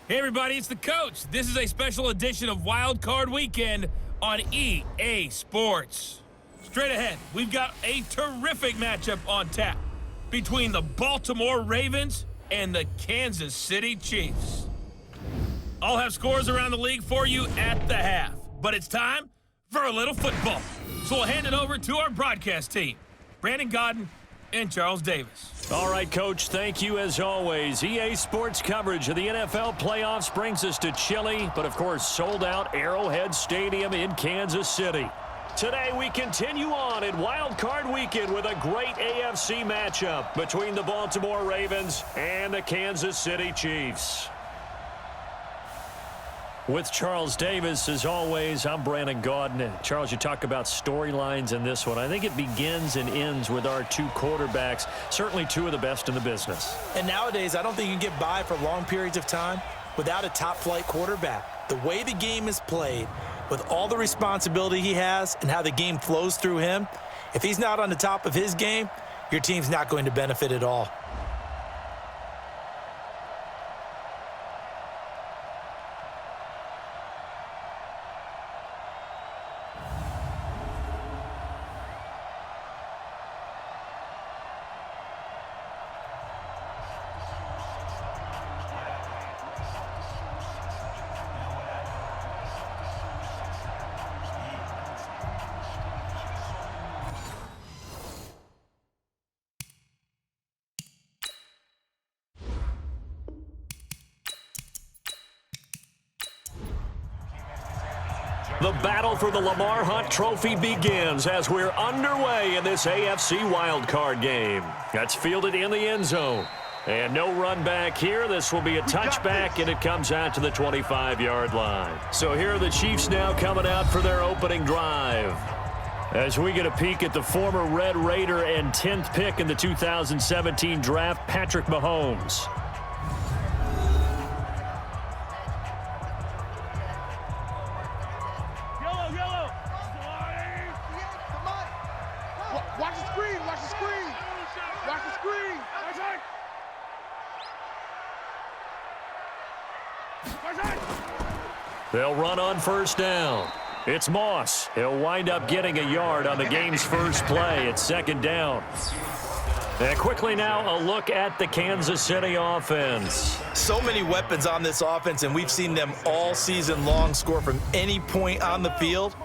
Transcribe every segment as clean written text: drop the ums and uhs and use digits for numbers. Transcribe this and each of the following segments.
Hey everybody, it's the coach. This is a special edition of Wild Card Weekend on EA Sports. Straight ahead, we've got a terrific matchup on tap between the Baltimore Ravens and the Kansas City Chiefs. I'll have scores around the league for you at the half, but it's time for a little football. So we'll hand it over to our broadcast team, Brandon Godden and Charles Davis. All right, Coach, thank you as always. EA Sports coverage of the NFL playoffs brings us to chilly, but of course sold-out Arrowhead Stadium in Kansas City. Today we continue on in Wild Card Weekend with a great AFC matchup between the Baltimore Ravens and the Kansas City Chiefs. With Charles Davis, as always, I'm Brandon Godden. Charles, you talk about storylines in this one. I think it begins and ends with our two quarterbacks, certainly two of the best in the business. And nowadays, I don't think you can get by for long periods of time without a top-flight quarterback. The way the game is played, with all the responsibility he has and how the game flows through him, if he's not on the top of his game, your team's not going to benefit at all. The battle for the Lamar Hunt Trophy begins as we're underway in this AFC wildcard game. That's fielded in the end zone. And no run back here. This will be a touchback, and it comes out to the 25-yard line. So here are the Chiefs now coming out for their opening drive. As we get a peek at the former Red Raider and 10th pick in the 2017 draft, Patrick Mahomes. They'll run on first down. It's Moss. He'll wind up getting a yard on the game's first play. It's second down. And quickly now, a look at the Kansas City offense. So many weapons on this offense, and we've seen them all season long score from any point on the field.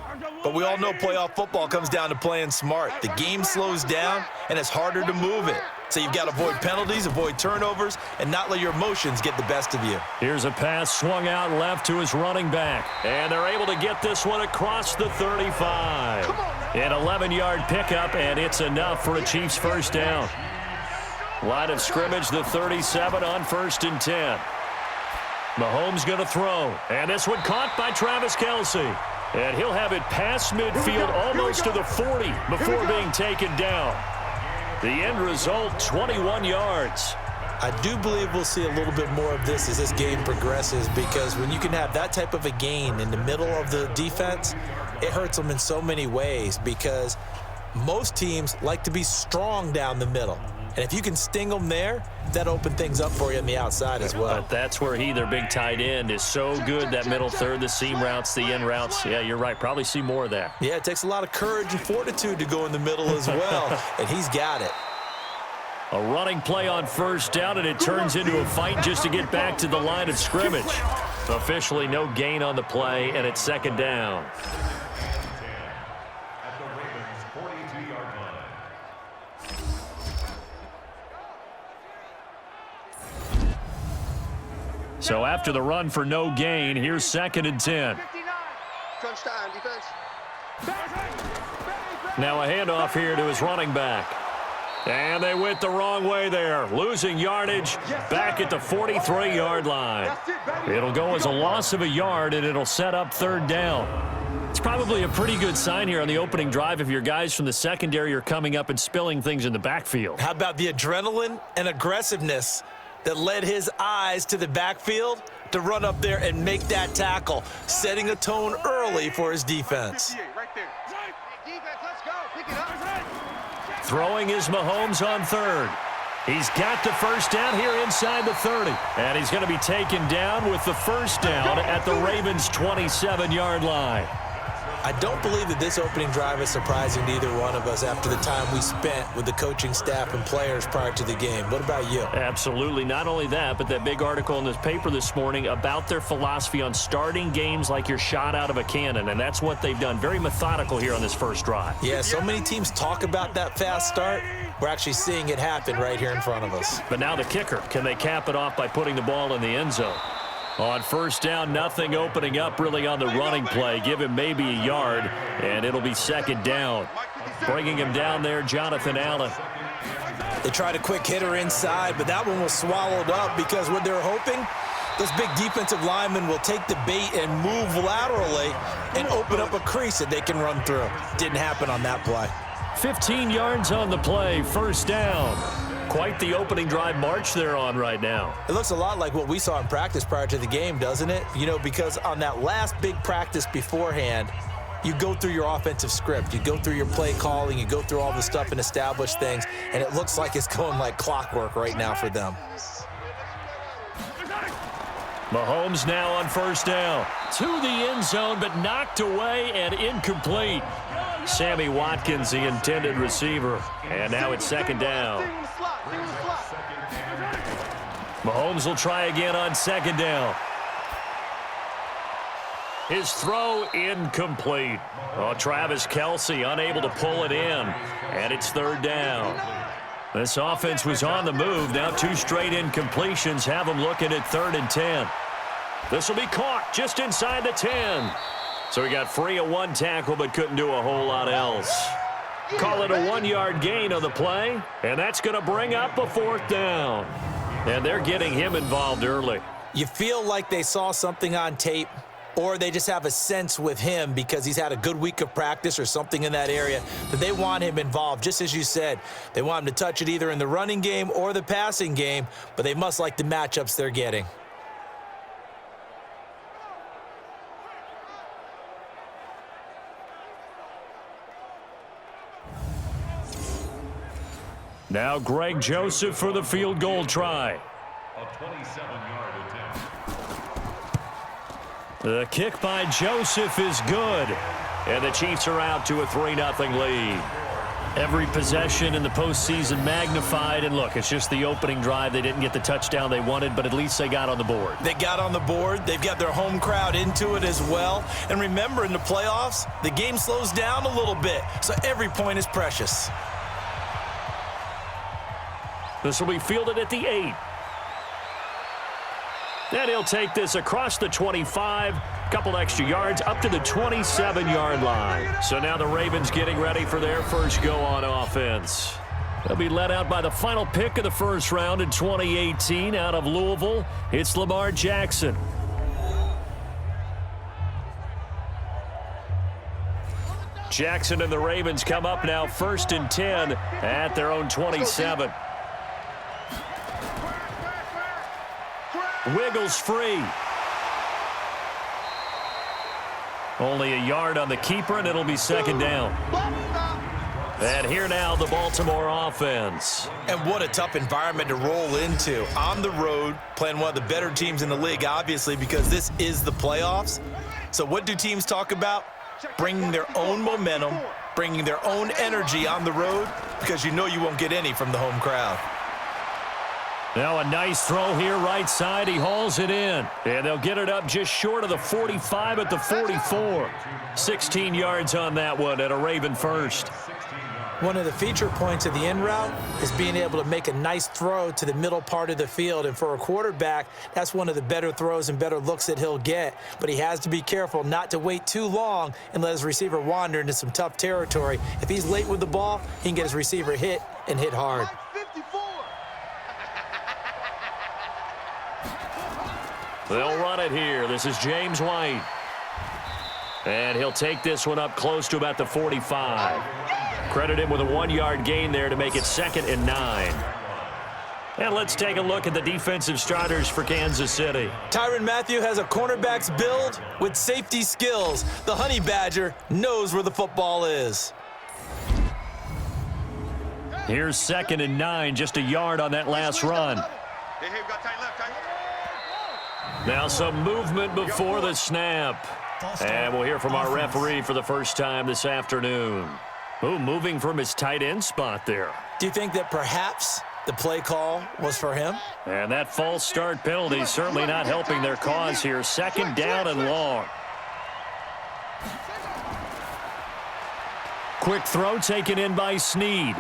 But we all know playoff football comes down to playing smart. The game slows down, and it's harder to move it. So you've got to avoid penalties, avoid turnovers, and not let your emotions get the best of you. Here's a pass swung out left to his running back. And they're able to get this one across the 35. An 11-yard pickup, and it's enough for a Chiefs first down. Line of scrimmage, the 37 on 1st and 10. Mahomes going to throw. And this one caught by Travis Kelce. And he'll have it past midfield almost to the 40 before being taken down. The end result, 21 yards. I do believe we'll see a little bit more of this as this game progresses, because when you can have that type of a gain in the middle of the defense, it hurts them in so many ways, because most teams like to be strong down the middle. And if you can sting them there, that opens things up for you on the outside as well. But that's where their big tight end, is so good, that middle third, the seam routes, the end routes. Yeah, you're right. Probably see more of that. Yeah, it takes a lot of courage and fortitude to go in the middle as well, and he's got it. A running play on first down, and it turns into a fight just to get back to the line of scrimmage. Officially no gain on the play, and it's second down. So after the run for no gain, here's 2nd and 10. Crunch time, defense. Now a handoff here to his running back. And they went the wrong way there, losing yardage back at the 43-yard line. It'll go as a loss of a yard, and it'll set up 3rd down. It's probably a pretty good sign here on the opening drive if your guys from the secondary are coming up and spilling things in the backfield. How about the adrenaline and aggressiveness that led his eyes to the backfield to run up there and make that tackle, setting a tone early for his defense. Defense, let's go. Pick it up. Throwing is Mahomes on 3rd. He's got the first down here inside the 30. And he's going to be taken down with the first down at the Ravens' 27-yard line. I don't believe that this opening drive is surprising to either one of us after the time we spent with the coaching staff and players prior to the game. What about you? Absolutely. Not only that, but that big article in this paper this morning about their philosophy on starting games like you're shot out of a cannon, and that's what they've done. Very methodical here on this first drive. Yeah, so many teams talk about that fast start. We're actually seeing it happen right here in front of us. But now the kicker. Can they cap it off by putting the ball in the end zone? On first down, nothing opening up really on the running play. Give him maybe a yard, and it'll be second down. Bringing him down there, Jonathan Allen. They tried a quick hitter inside, but that one was swallowed up because what they're hoping, those big defensive linemen will take the bait and move laterally and open up a crease that they can run through. Didn't happen on that play. 15 yards on the play, first down. Quite the opening drive march they're on right now. It looks a lot like what we saw in practice prior to the game, doesn't it? You know, because on that last big practice beforehand, you go through your offensive script. You go through your play calling. You go through all the stuff and establish things, and it looks like it's going like clockwork right now for them. Mahomes now on first down. To the end zone, but knocked away and incomplete. Sammy Watkins, the intended receiver. And now it's second down. Mahomes will try again on second down. His throw incomplete. Oh, Travis Kelce unable to pull it in. And it's third down. This offense was on the move. Now two straight incompletions have them looking at 3rd and 10. This will be caught just inside the 10. So he got free of one tackle but couldn't do a whole lot else. Call it a 1-yard gain on the play, and that's going to bring up a 4th down. And they're getting him involved early. You feel like they saw something on tape, or they just have a sense with him because he's had a good week of practice or something in that area that they want him involved. Just as you said, they want him to touch it either in the running game or the passing game, but they must like the matchups they're getting. Now Greg Joseph for the field goal try. A 27-yard attempt. The kick by Joseph is good. And the Chiefs are out to a 3-0 lead. Every possession in the postseason magnified. And look, it's just the opening drive. They didn't get the touchdown they wanted, but at least they got on the board. They got on the board. They've got their home crowd into it as well. And remember, in the playoffs, the game slows down a little bit. So every point is precious. This will be fielded at the 8. And he'll take this across the 25. Couple extra yards up to the 27-yard line. So now the Ravens getting ready for their first go on offense. They'll be led out by the final pick of the first round in 2018 out of Louisville. It's Lamar Jackson. Jackson and the Ravens come up now 1st and 10 at their own 27. Wiggles free. Only a yard on the keeper, and it'll be second down. And here now, the Baltimore offense. And what a tough environment to roll into. On the road, playing one of the better teams in the league, obviously, because this is the playoffs. So what do teams talk about? Bringing their own momentum, bringing their own energy on the road, because you know you won't get any from the home crowd. Now a nice throw here right side. He hauls it in. And they'll get it up just short of the 45 at the 44. 16 yards on that one at a Raven first. One of the feature points of the in route is being able to make a nice throw to the middle part of the field. And for a quarterback, that's one of the better throws and better looks that he'll get. But he has to be careful not to wait too long and let his receiver wander into some tough territory. If he's late with the ball, he can get his receiver hit and hit hard. They'll run it here. This is James White. And he'll take this one up close to about the 45. Credit him with a 1-yard gain there to make it 2nd and 9. And let's take a look at the defensive starters for Kansas City. Tyrann Mathieu has a cornerback's build with safety skills. The Honey Badger knows where the football is. Here's 2nd and 9, just a yard on that last run. Hey, we got tight left, tight. Now some movement before the snap. And we'll hear from our referee for the first time this afternoon. Ooh, moving from his tight end spot there. Do you think that perhaps the play call was for him? And that false start penalty certainly not helping their cause here. 2nd down and long. Quick throw taken in by Snead.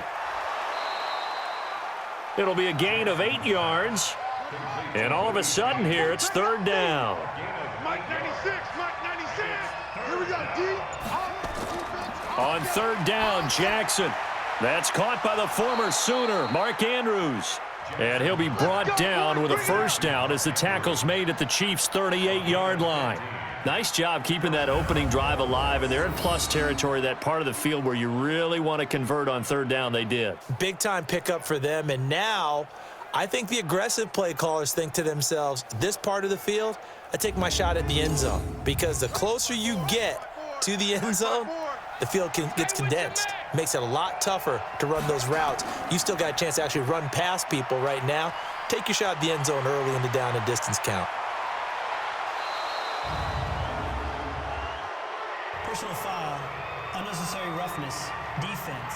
It'll be a gain of 8 yards. And all of a sudden here, it's 3rd down. Mike 96, Mike 96. Here we go, D. On 3rd down, Jackson. That's caught by the former Sooner, Mark Andrews. And he'll be brought down with a 1st down as the tackle's made at the Chiefs' 38-yard line. Nice job keeping that opening drive alive, and they're in plus territory, that part of the field where you really want to convert on 3rd down. They did. Big-time pickup for them, and now I think the aggressive play callers think to themselves, this part of the field, I take my shot at the end zone, because the closer you get to the end zone, the field gets condensed. Makes it a lot tougher to run those routes. You still got a chance to actually run past people right now. Take your shot at the end zone early in the down and distance count. Personal foul, unnecessary roughness, defense.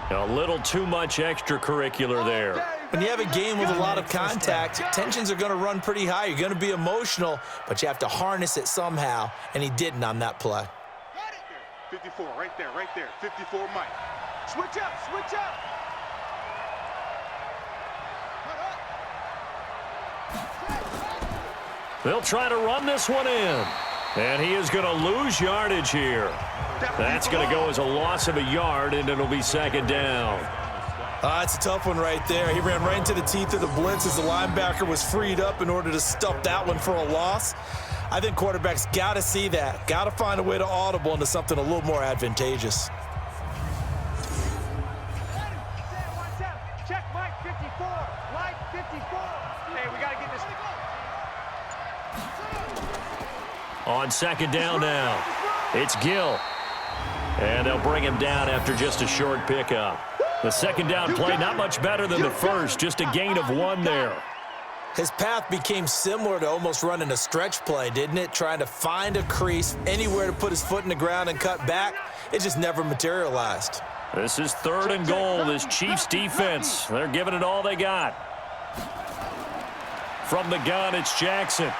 A little too much extracurricular there. When you have a game with a lot of contact, tensions are going to run pretty high. You're going to be emotional, but you have to harness it somehow, and he didn't on that play. 54, right there, 54, Mike. Switch up, switch up. They'll try to run this one in. And he is going to lose yardage here. That's going to go as a loss of a yard, and it'll be 2nd down. That's a tough one right there. He ran right into the teeth of the blitz as the linebacker was freed up in order to stuff that one for a loss. I think quarterbacks got to see that. Got to find a way to audible into something a little more advantageous. Check Mike 54. Mike 54. Hey, we got to get this. On 2nd down now, it's Gill. And they'll bring him down after just a short pickup. The 2nd down play, not much better than the first, just a gain of 1 there. His path became similar to almost running a stretch play, didn't it? Trying to find a crease, anywhere to put his foot in the ground and cut back. It just never materialized. This is 3rd and goal, this Chiefs defense. They're giving it all they got. From the gun, it's Jackson.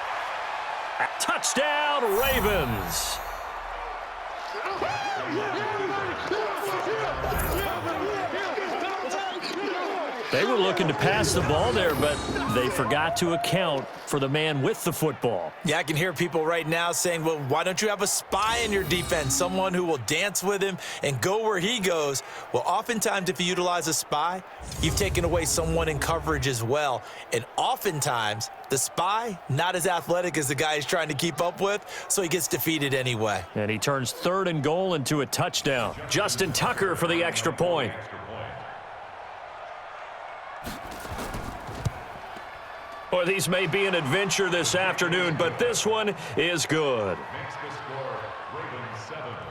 Touchdown, Ravens. They were looking to pass the ball there, but they forgot to account for the man with the football. Yeah, I can hear people right now saying, well, why don't you have a spy in your defense, someone who will dance with him and go where he goes? Well, oftentimes if you utilize a spy, you've taken away someone in coverage as well. And oftentimes, the spy, not as athletic as the guy he's trying to keep up with, so he gets defeated anyway. And he turns 3rd and goal into a touchdown. Justin Tucker for the extra point. Well, these may be an adventure this afternoon, but this one is good.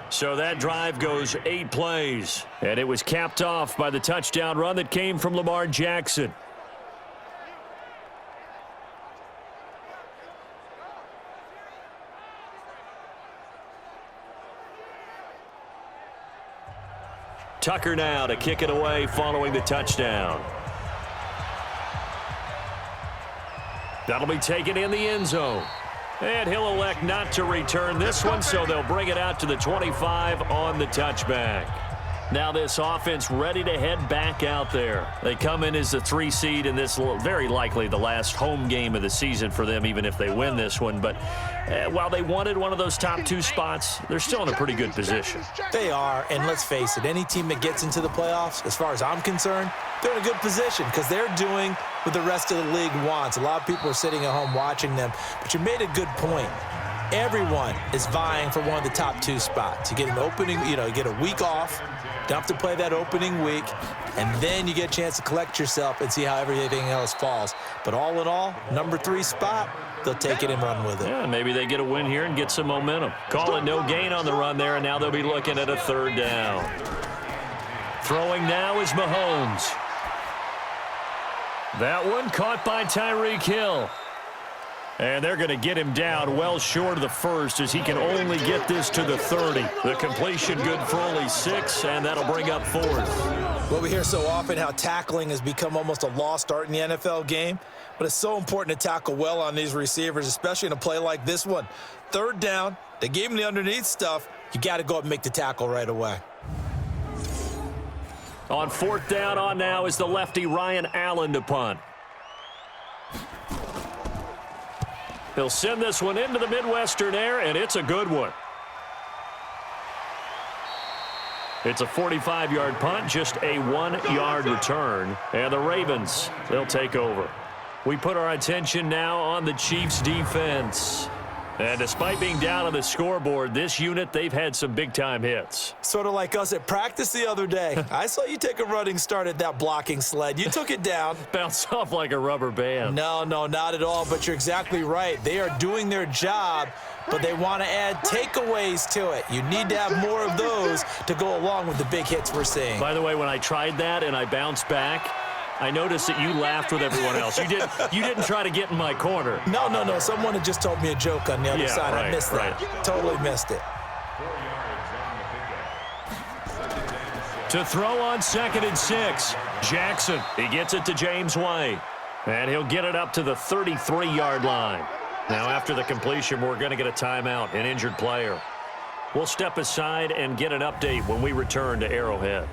So that drive goes 8 plays, and it was capped off by the touchdown run that came from Lamar Jackson. Tucker now to kick it away following the touchdown. That'll be taken in the end zone. And he'll elect not to return this one, so they'll bring it out to the 25 on the touchback. Now this offense ready to head back out there. They come in as the 3 seed, and this very likely the last home game of the season for them, even if they win this one. But while they wanted one of those top 2 spots, they're still in a pretty good position. They are, and let's face it, any team that gets into the playoffs, as far as I'm concerned, they're in a good position because they're doing what the rest of the league wants. A lot of people are sitting at home watching them, but you made a good point. Everyone is vying for one of the top 2 spots. You get an opening, you get a week off Don't have to play that opening week, and then you get a chance to collect yourself and see how everything else falls. But all in all, number 3 spot, they'll take it and run with it. Yeah, maybe they get a win here and get some momentum. Call it no gain on the run there, and now they'll be looking at a 3rd down. Throwing now is Mahomes. That one caught by Tyreek Hill. And they're going to get him down well short of the 1st as he can only get this to the 30. The completion good for only 6, and that'll bring up 4th. Well, we hear so often how tackling has become almost a lost art in the NFL game, but it's so important to tackle well on these receivers, especially in a play like this one. 3rd down, they gave him the underneath stuff. You got to go up and make the tackle right away. On 4th down on now is the lefty Ryan Allen to punt. He'll send this one into the Midwestern air, and it's a good one. It's a 45-yard punt, just a 1-yard return. And the Ravens, they'll take over. We put our attention now on the Chiefs' defense. And despite being down on the scoreboard, this unit, they've had some big-time hits. Sort of like us at practice the other day. I saw you take a running start at that blocking sled. You took it down. Bounced off like a rubber band. No, not at all, but you're exactly right. They are doing their job, but they want to add takeaways to it. You need to have more of those to go along with the big hits we're seeing. By the way, when I tried that and I bounced back, I noticed that you laughed with everyone else. You didn't try to get in my corner. No. Someone had just told me a joke on the other side. Right, I missed that. Totally missed it. To throw on 2nd and 6. Jackson, he gets it to James White. And he'll get it up to the 33-yard line. Now after the completion, we're going to get a timeout, an injured player. We'll step aside and get an update when we return to Arrowhead.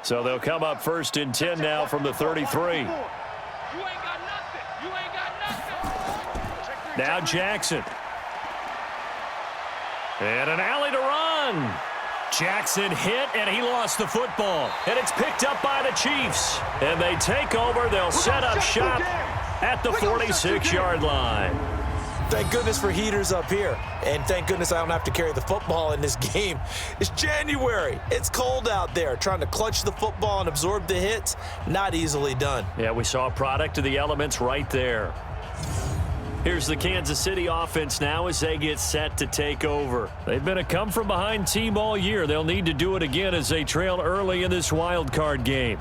So they'll come up 1st and 10 now from the 33. Now Jackson. And an alley to run. Jackson hit, and he lost the football. And it's picked up by the Chiefs. And they take over. They'll set up shop at the 46-yard line. Thank goodness for heaters up here. And thank goodness I don't have to carry the football in this game. It's January. It's cold out there. Trying to clutch the football and absorb the hits, not easily done. Yeah, we saw a product of the elements right there. Here's the Kansas City offense now as they get set to take over. They've been a come-from-behind team all year. They'll need to do it again as they trail early in this wild card game.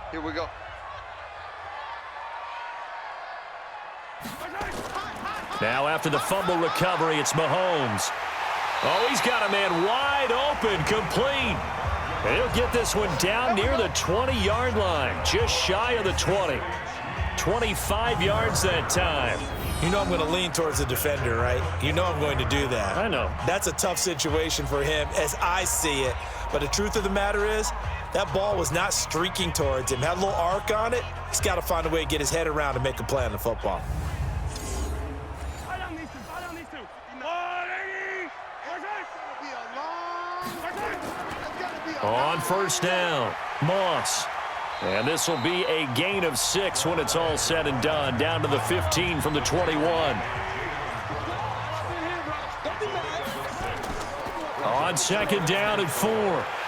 Here we go. Now after the fumble recovery, it's Mahomes. Oh, he's got a man wide open, complete. And he'll get this one down near the 20-yard line, just shy of the 20. 25 yards that time. You know I'm going to lean towards the defender, right? You know I'm going to do that. I know. That's a tough situation for him as I see it. But the truth of the matter is, that ball was not streaking towards him. Had a little arc on it. He's got to find a way to get his head around and make a play on the football. On 1st down, Moss. And this will be a gain of 6 when it's all said and done. Down to the 15 from the 21. On 2nd down and 4,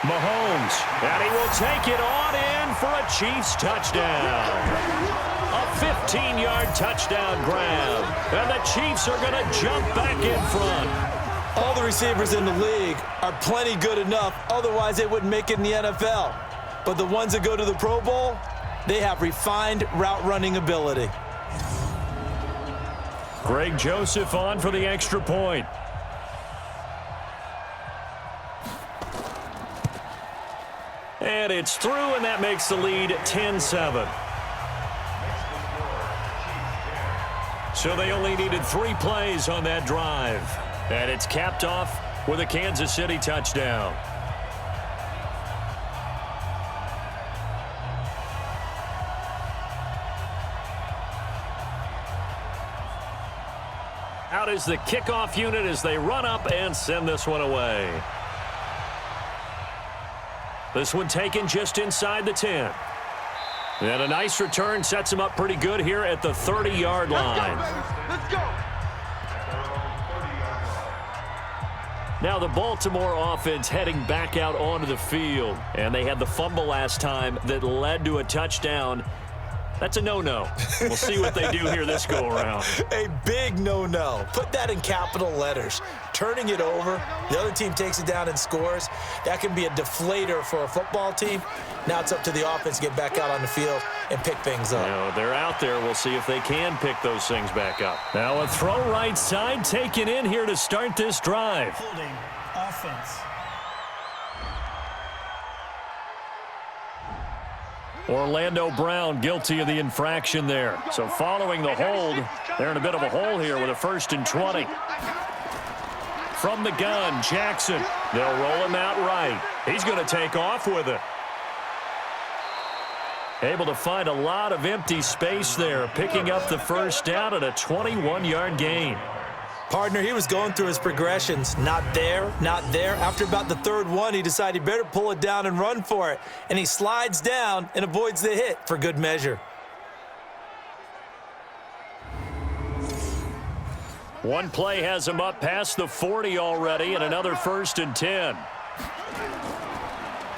Mahomes. And he will take it on in for a Chiefs touchdown. A 15-yard touchdown grab. And the Chiefs are going to jump back in front. All the receivers in the league are plenty good enough. Otherwise, they wouldn't make it in the NFL. But the ones that go to the Pro Bowl, they have refined route running ability. Greg Joseph on for the extra point. And it's through, and that makes the lead 10-7. So they only needed 3 plays on that drive. And it's capped off with a Kansas City touchdown. Out is the kickoff unit as they run up and send this one away. This one taken just inside the 10. And a nice return sets him up pretty good here at the 30-yard line. Let's go. Now the Baltimore offense heading back out onto the field. And they had the fumble last time that led to a touchdown. That's a no-no. We'll see what they do here this go-around. A big no-no. Put that in capital letters. Turning it over, the other team takes it down and scores. That can be a deflator for a football team. Now it's up to the offense to get back out on the field and pick things up. Now, they're out there. We'll see if they can pick those things back up. Now a throw right side taken in here to start this drive. Holding offense. Orlando Brown guilty of the infraction there. So following the hold, they're in a bit of a hole here with a 1st and 20. From the gun, Jackson. They'll roll him out right. He's going to take off with it. Able to find a lot of empty space there, picking up the 1st down at a 21-yard gain. Partner, he was going through his progressions. Not there, not there. After about the 3rd one, he decided he better pull it down and run for it. And he slides down and avoids the hit for good measure. One play has him up past the 40 already, and another 1st and 10.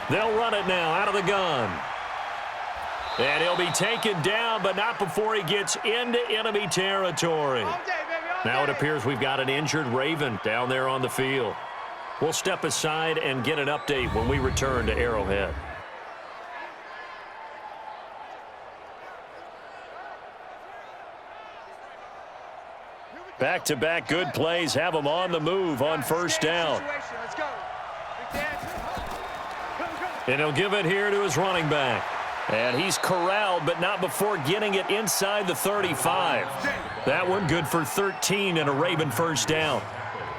They'll run it now out of the gun. And he'll be taken down, but not before he gets into enemy territory. Now it appears we've got an injured Raven down there on the field. We'll step aside and get an update when we return to Arrowhead. Back-to-back good plays have him on the move on 1st down. And he'll give it here to his running back. And he's corralled, but not before getting it inside the 35. That one good for 13 and a Raven 1st down.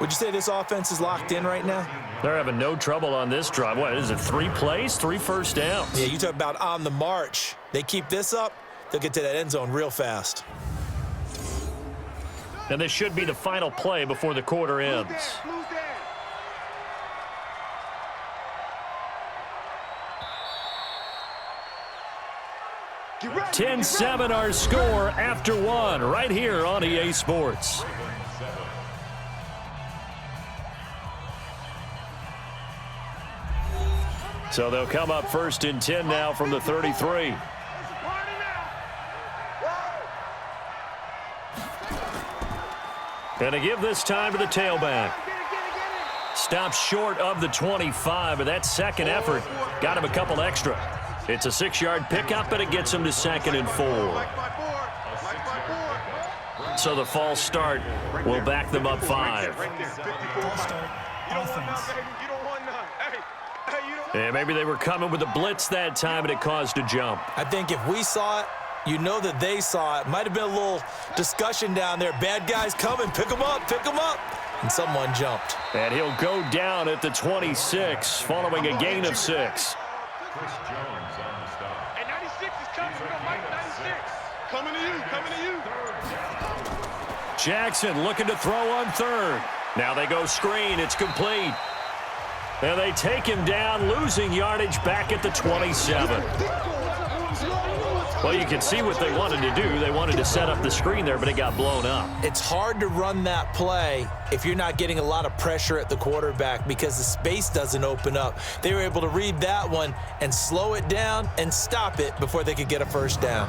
Would you say this offense is locked in right now? They're having no trouble on this drive. What is it, 3 plays, 3 1st downs? Yeah, you talk about on the march. They keep this up, they'll get to that end zone real fast. And this should be the final play before the quarter ends. 10-7 our score after 1 right here on EA Sports. So they'll come up 1st and 10 now from the 33. And to give this time to the tailback. Stops short of the 25, but that second effort got him a couple extra. It's a 6-yard pickup, but it gets him to 2nd and 4. So the false start will back them up 5. And maybe they were coming with a blitz that time, and it caused a jump. I think if we saw it, you know that they saw it. Might have been a little discussion down there. Bad guys coming. Pick them up. Pick them up. And someone jumped. And he'll go down at the 26 following a gain of 6. And 96 is coming. We don't like 96. Coming to you. Coming to you. Jackson looking to throw on 3rd. Now they go screen. It's complete. And they take him down, losing yardage back at the 27. Well, you can see what they wanted to do. They wanted to set up the screen there, but it got blown up. It's hard to run that play if you're not getting a lot of pressure at the quarterback because the space doesn't open up. They were able to read that one and slow it down and stop it before they could get a 1st down.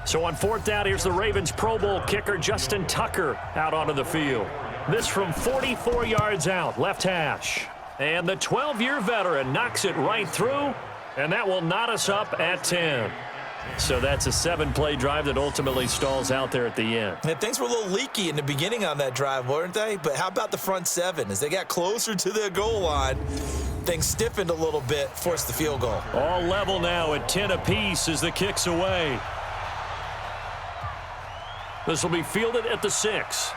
So on 4th down, here's the Ravens Pro Bowl kicker Justin Tucker out onto the field. This from 44 yards out, left hash. And the 12-year veteran knocks it right through, and that will knot us up at 10. So that's a 7-play drive that ultimately stalls out there at the end. Yeah, things were a little leaky in the beginning on that drive, weren't they? But how about the front 7? As they got closer to their goal line, things stiffened a little bit, forced the field goal. All level now at 10 apiece as the kick's away. This will be fielded at the 6.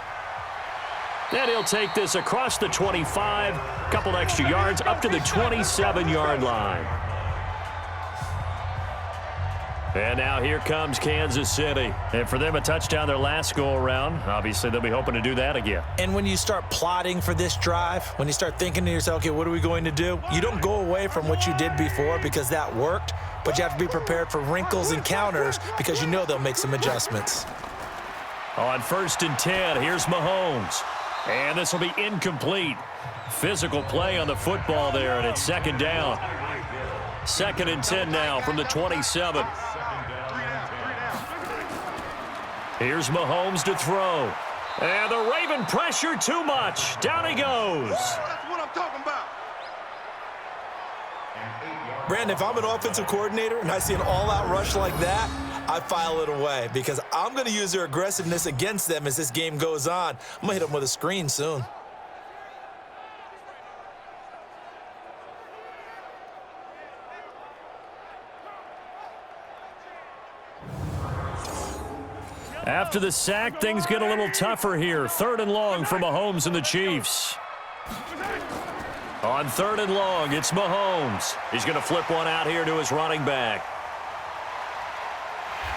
And he'll take this across the 25, a couple extra yards, up to the 27-yard line. And now here comes Kansas City. And for them, a touchdown their last go-around. Obviously, they'll be hoping to do that again. And when you start plotting for this drive, when you start thinking to yourself, okay, what are we going to do? You don't go away from what you did before because that worked, but you have to be prepared for wrinkles and counters because you know they'll make some adjustments. On 1st and 10, here's Mahomes. And this will be incomplete. Physical play on the football there, and it's 2nd down. 2nd and 10 now from the 27. Here's Mahomes to throw. And the Raven pressure too much. Down he goes. That's what I'm talking about. Brandon, if I'm an offensive coordinator and I see an all-out rush like that, I file it away because I'm going to use their aggressiveness against them as this game goes on. I'm going to hit them with a screen soon. After the sack, things get a little tougher here. 3rd and long for Mahomes and the Chiefs. On 3rd and long, it's Mahomes. He's going to flip one out here to his running back.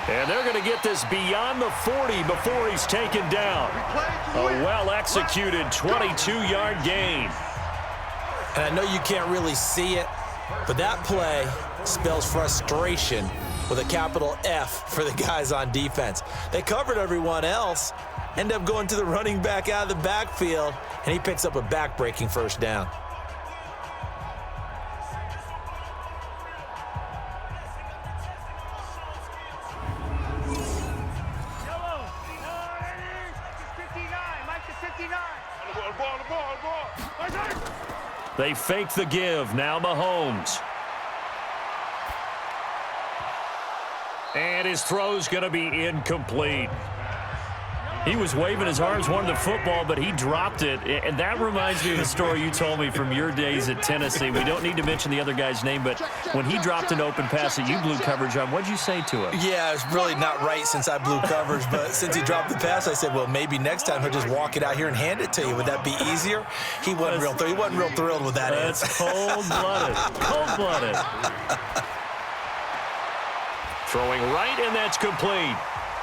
And they're going to get this beyond the 40 before he's taken down. A well-executed 22-yard gain. And I know you can't really see it, but that play spells frustration with a capital F for the guys on defense. They covered everyone else, end up going to the running back out of the backfield, and he picks up a back-breaking 1st down. They fake the give. Now Mahomes. And his throw's going to be incomplete. He was waving his arms, wanted the football, but he dropped it. And that reminds me of the story you told me from your days at Tennessee. We don't need to mention the other guy's name, but when he dropped an open pass that you blew coverage on, what'd you say to him? Yeah, it's really not right since I blew coverage, but since he dropped the pass, I said, well, maybe next time he'll just walk it out here and hand it to you. Would that be easier? He wasn't real thrilled with that That's answer. cold-blooded. Cold-blooded. Throwing right, and that's complete.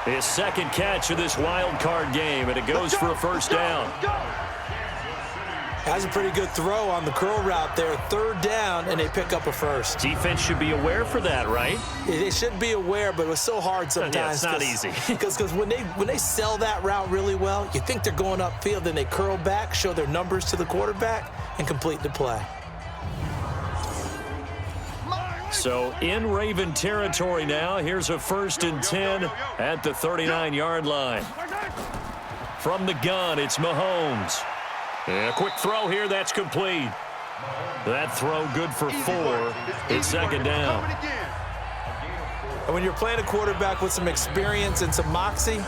His 2nd catch of this wild card game, and it goes for a 1st down. Has a pretty good throw on the curl route there. 3rd down, and they pick up a 1st. Defense should be aware for that, right? They should be aware, but it was so hard sometimes. Yeah, it's not easy. Because when they sell that route really well, you think they're going upfield, then they curl back, show their numbers to the quarterback, and complete the play. So in Raven territory now, here's a 1st and 10 at the 39-yard line. From the gun, it's Mahomes. And a quick throw here, that's complete. That throw good for 4. It's 2nd down. And when you're playing a quarterback with some experience and some moxie,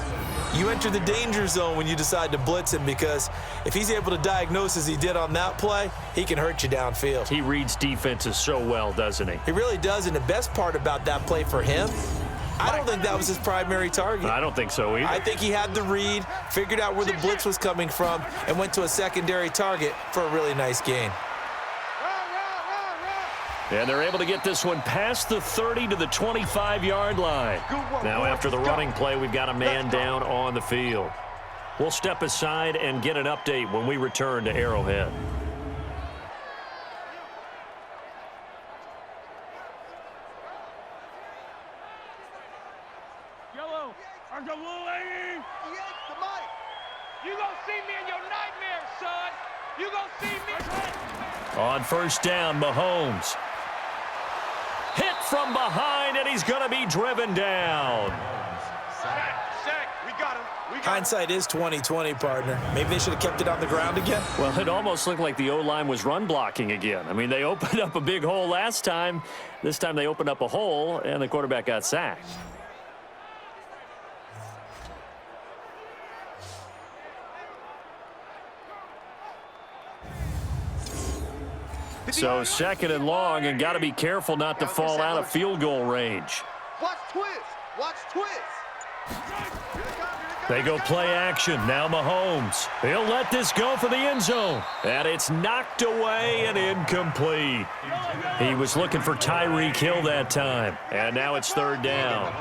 you enter the danger zone when you decide to blitz him, because if he's able to diagnose as he did on that play, he can hurt you downfield. He reads defenses so well, doesn't he? He really does, and the best part about that play for him, I don't think that was his primary target. I don't think so either. I think he had the read, figured out where the blitz was coming from, and went to a secondary target for a really nice gain. And they're able to get this one past the 30 to the 25-yard line. Now after the running play, we've got a man down on the field. We'll step aside and get an update when we return to Arrowhead. Yellow, I'm the little lady. You gonna see me in your nightmares, son. You gonna see me. On 1st down, Mahomes. Hit from behind, and he's going to be driven down. Sack. We got him. Hindsight is 20/20, partner. Maybe they should have kept it on the ground again. Well, it almost looked like the O-line was run blocking again. I mean, they opened up a big hole last time. This time they opened up a hole, and the quarterback got sacked. So 2nd and long, and got to be careful not to fall out of field goal range. Watch twist. They go play action. Now Mahomes. He'll let this go for the end zone. And it's knocked away and incomplete. He was looking for Tyreek Hill that time. And now it's third down.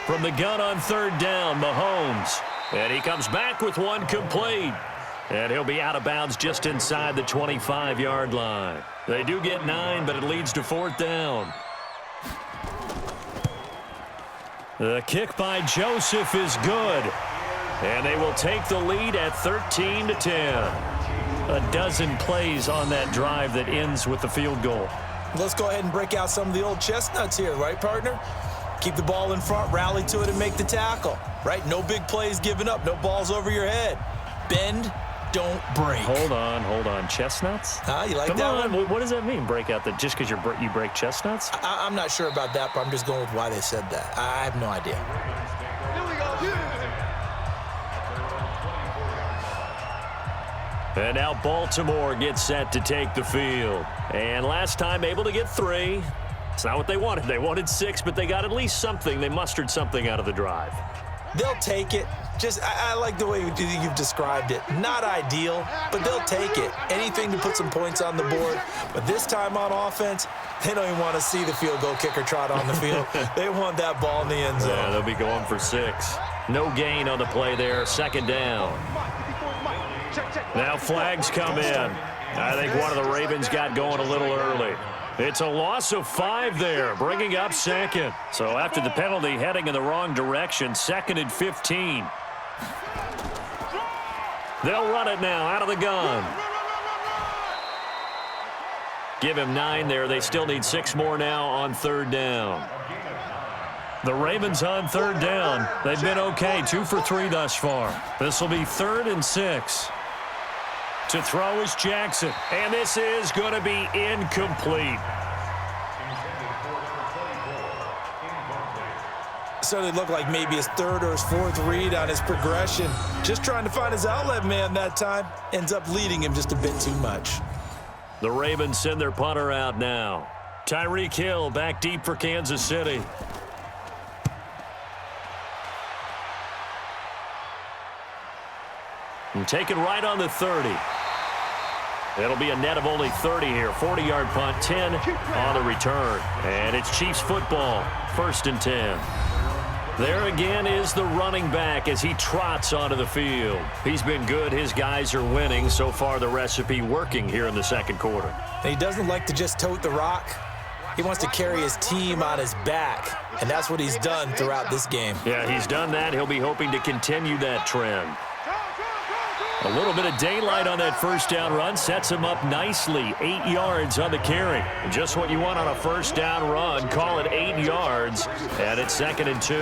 From the gun on third down, Mahomes. And he comes back with one complete. And he'll be out of bounds just inside the 25-yard line. They do get 9, but it leads to fourth down. The kick by Joseph is good. And they will take the lead at 13-10. A dozen plays on that drive that ends with the field goal. Let's go ahead and break out some of the old chestnuts here, right, partner? Keep the ball in front, rally to it, and make the tackle, right? No big plays given up, no balls over your head. Bend, don't break. Hold on. Chestnuts? You like Come that on. one? What does that mean, break out? That just because you break chestnuts? I'm not sure about that, but I'm just going with why they said that. I have no idea. Here we go. And now Baltimore gets set to take the field. And last time able to get 3. It's not what they wanted. They wanted 6, but they got at least something. They mustered something out of the drive. They'll take it. I like the way you've described it. Not ideal, but they'll take it. Anything to put some points on the board. But this time on offense, they don't even want to see the field goal kicker trot on the field. They want that ball in the end zone. Yeah, they'll be going for 6. No gain on the play there. Second down. Now flags come in. I think one of the Ravens got going a little early. It's a loss of 5 there, bringing up second. So after the penalty, heading in the wrong direction, 2nd and 15. They'll run it now out of the gun. Give him 9 there. They still need 6 more now on third down. The Ravens on third down. They've been okay, 2 for 3 thus far. This will be 3rd and 6. To throw is Jackson, and this is going to be incomplete. So it looked like maybe his 3rd or his 4th read on his progression. Just trying to find his outlet man that time. Ends up leading him just a bit too much. The Ravens send their punter out now. Tyreek Hill back deep for Kansas City. And taken right on the 30. It'll be a net of only 30 here. 40-yard punt, 10 on the return. And it's Chiefs football, 1st and 10. There again is the running back as he trots onto the field. He's been good. His guys are winning. So far, the recipe working here in the second quarter. And he doesn't like to just tote the rock. He wants to carry his team on his back. And that's what he's done throughout this game. Yeah, he's done that. He'll be hoping to continue that trend. A little bit of daylight on that first down run sets him up nicely. 8 yards on the carry. Just what you want on a first down run. Call it 8 yards. And it's 2nd and 2.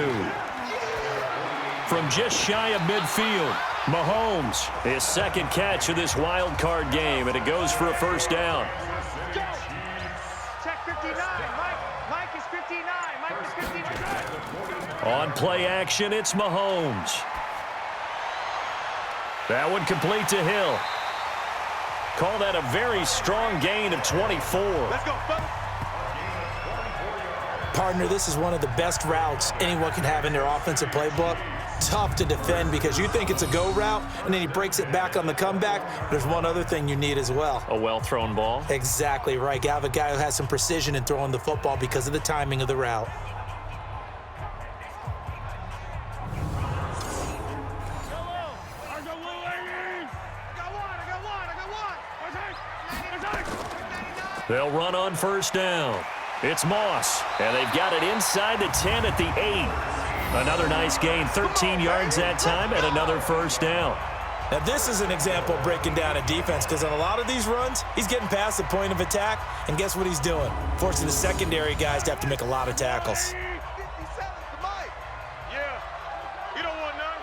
From just shy of midfield, Mahomes, his 2nd catch of this wild card game, and it goes for a first down. Check 59. Mike is 59. Mike is 59. On play action, it's Mahomes. That one complete to Hill. Call that a very strong gain of 24. Let's go, fellas. Partner, this is one of the best routes anyone can have in their offensive playbook. Tough to defend because you think it's a go route, and then he breaks it back on the comeback. There's one other thing you need as well. A well-thrown ball. Exactly right. You have a guy who has some precision in throwing the football because of the timing of the route. They'll run on first down. It's Moss, and they've got it inside the 10 at the 8. Another nice gain, 13 yards that time, and another first down. Now, this is an example of breaking down a defense because on a lot of these runs, he's getting past the point of attack, and guess what he's doing? Forcing the secondary guys to have to make a lot of tackles. Yeah. You don't want none.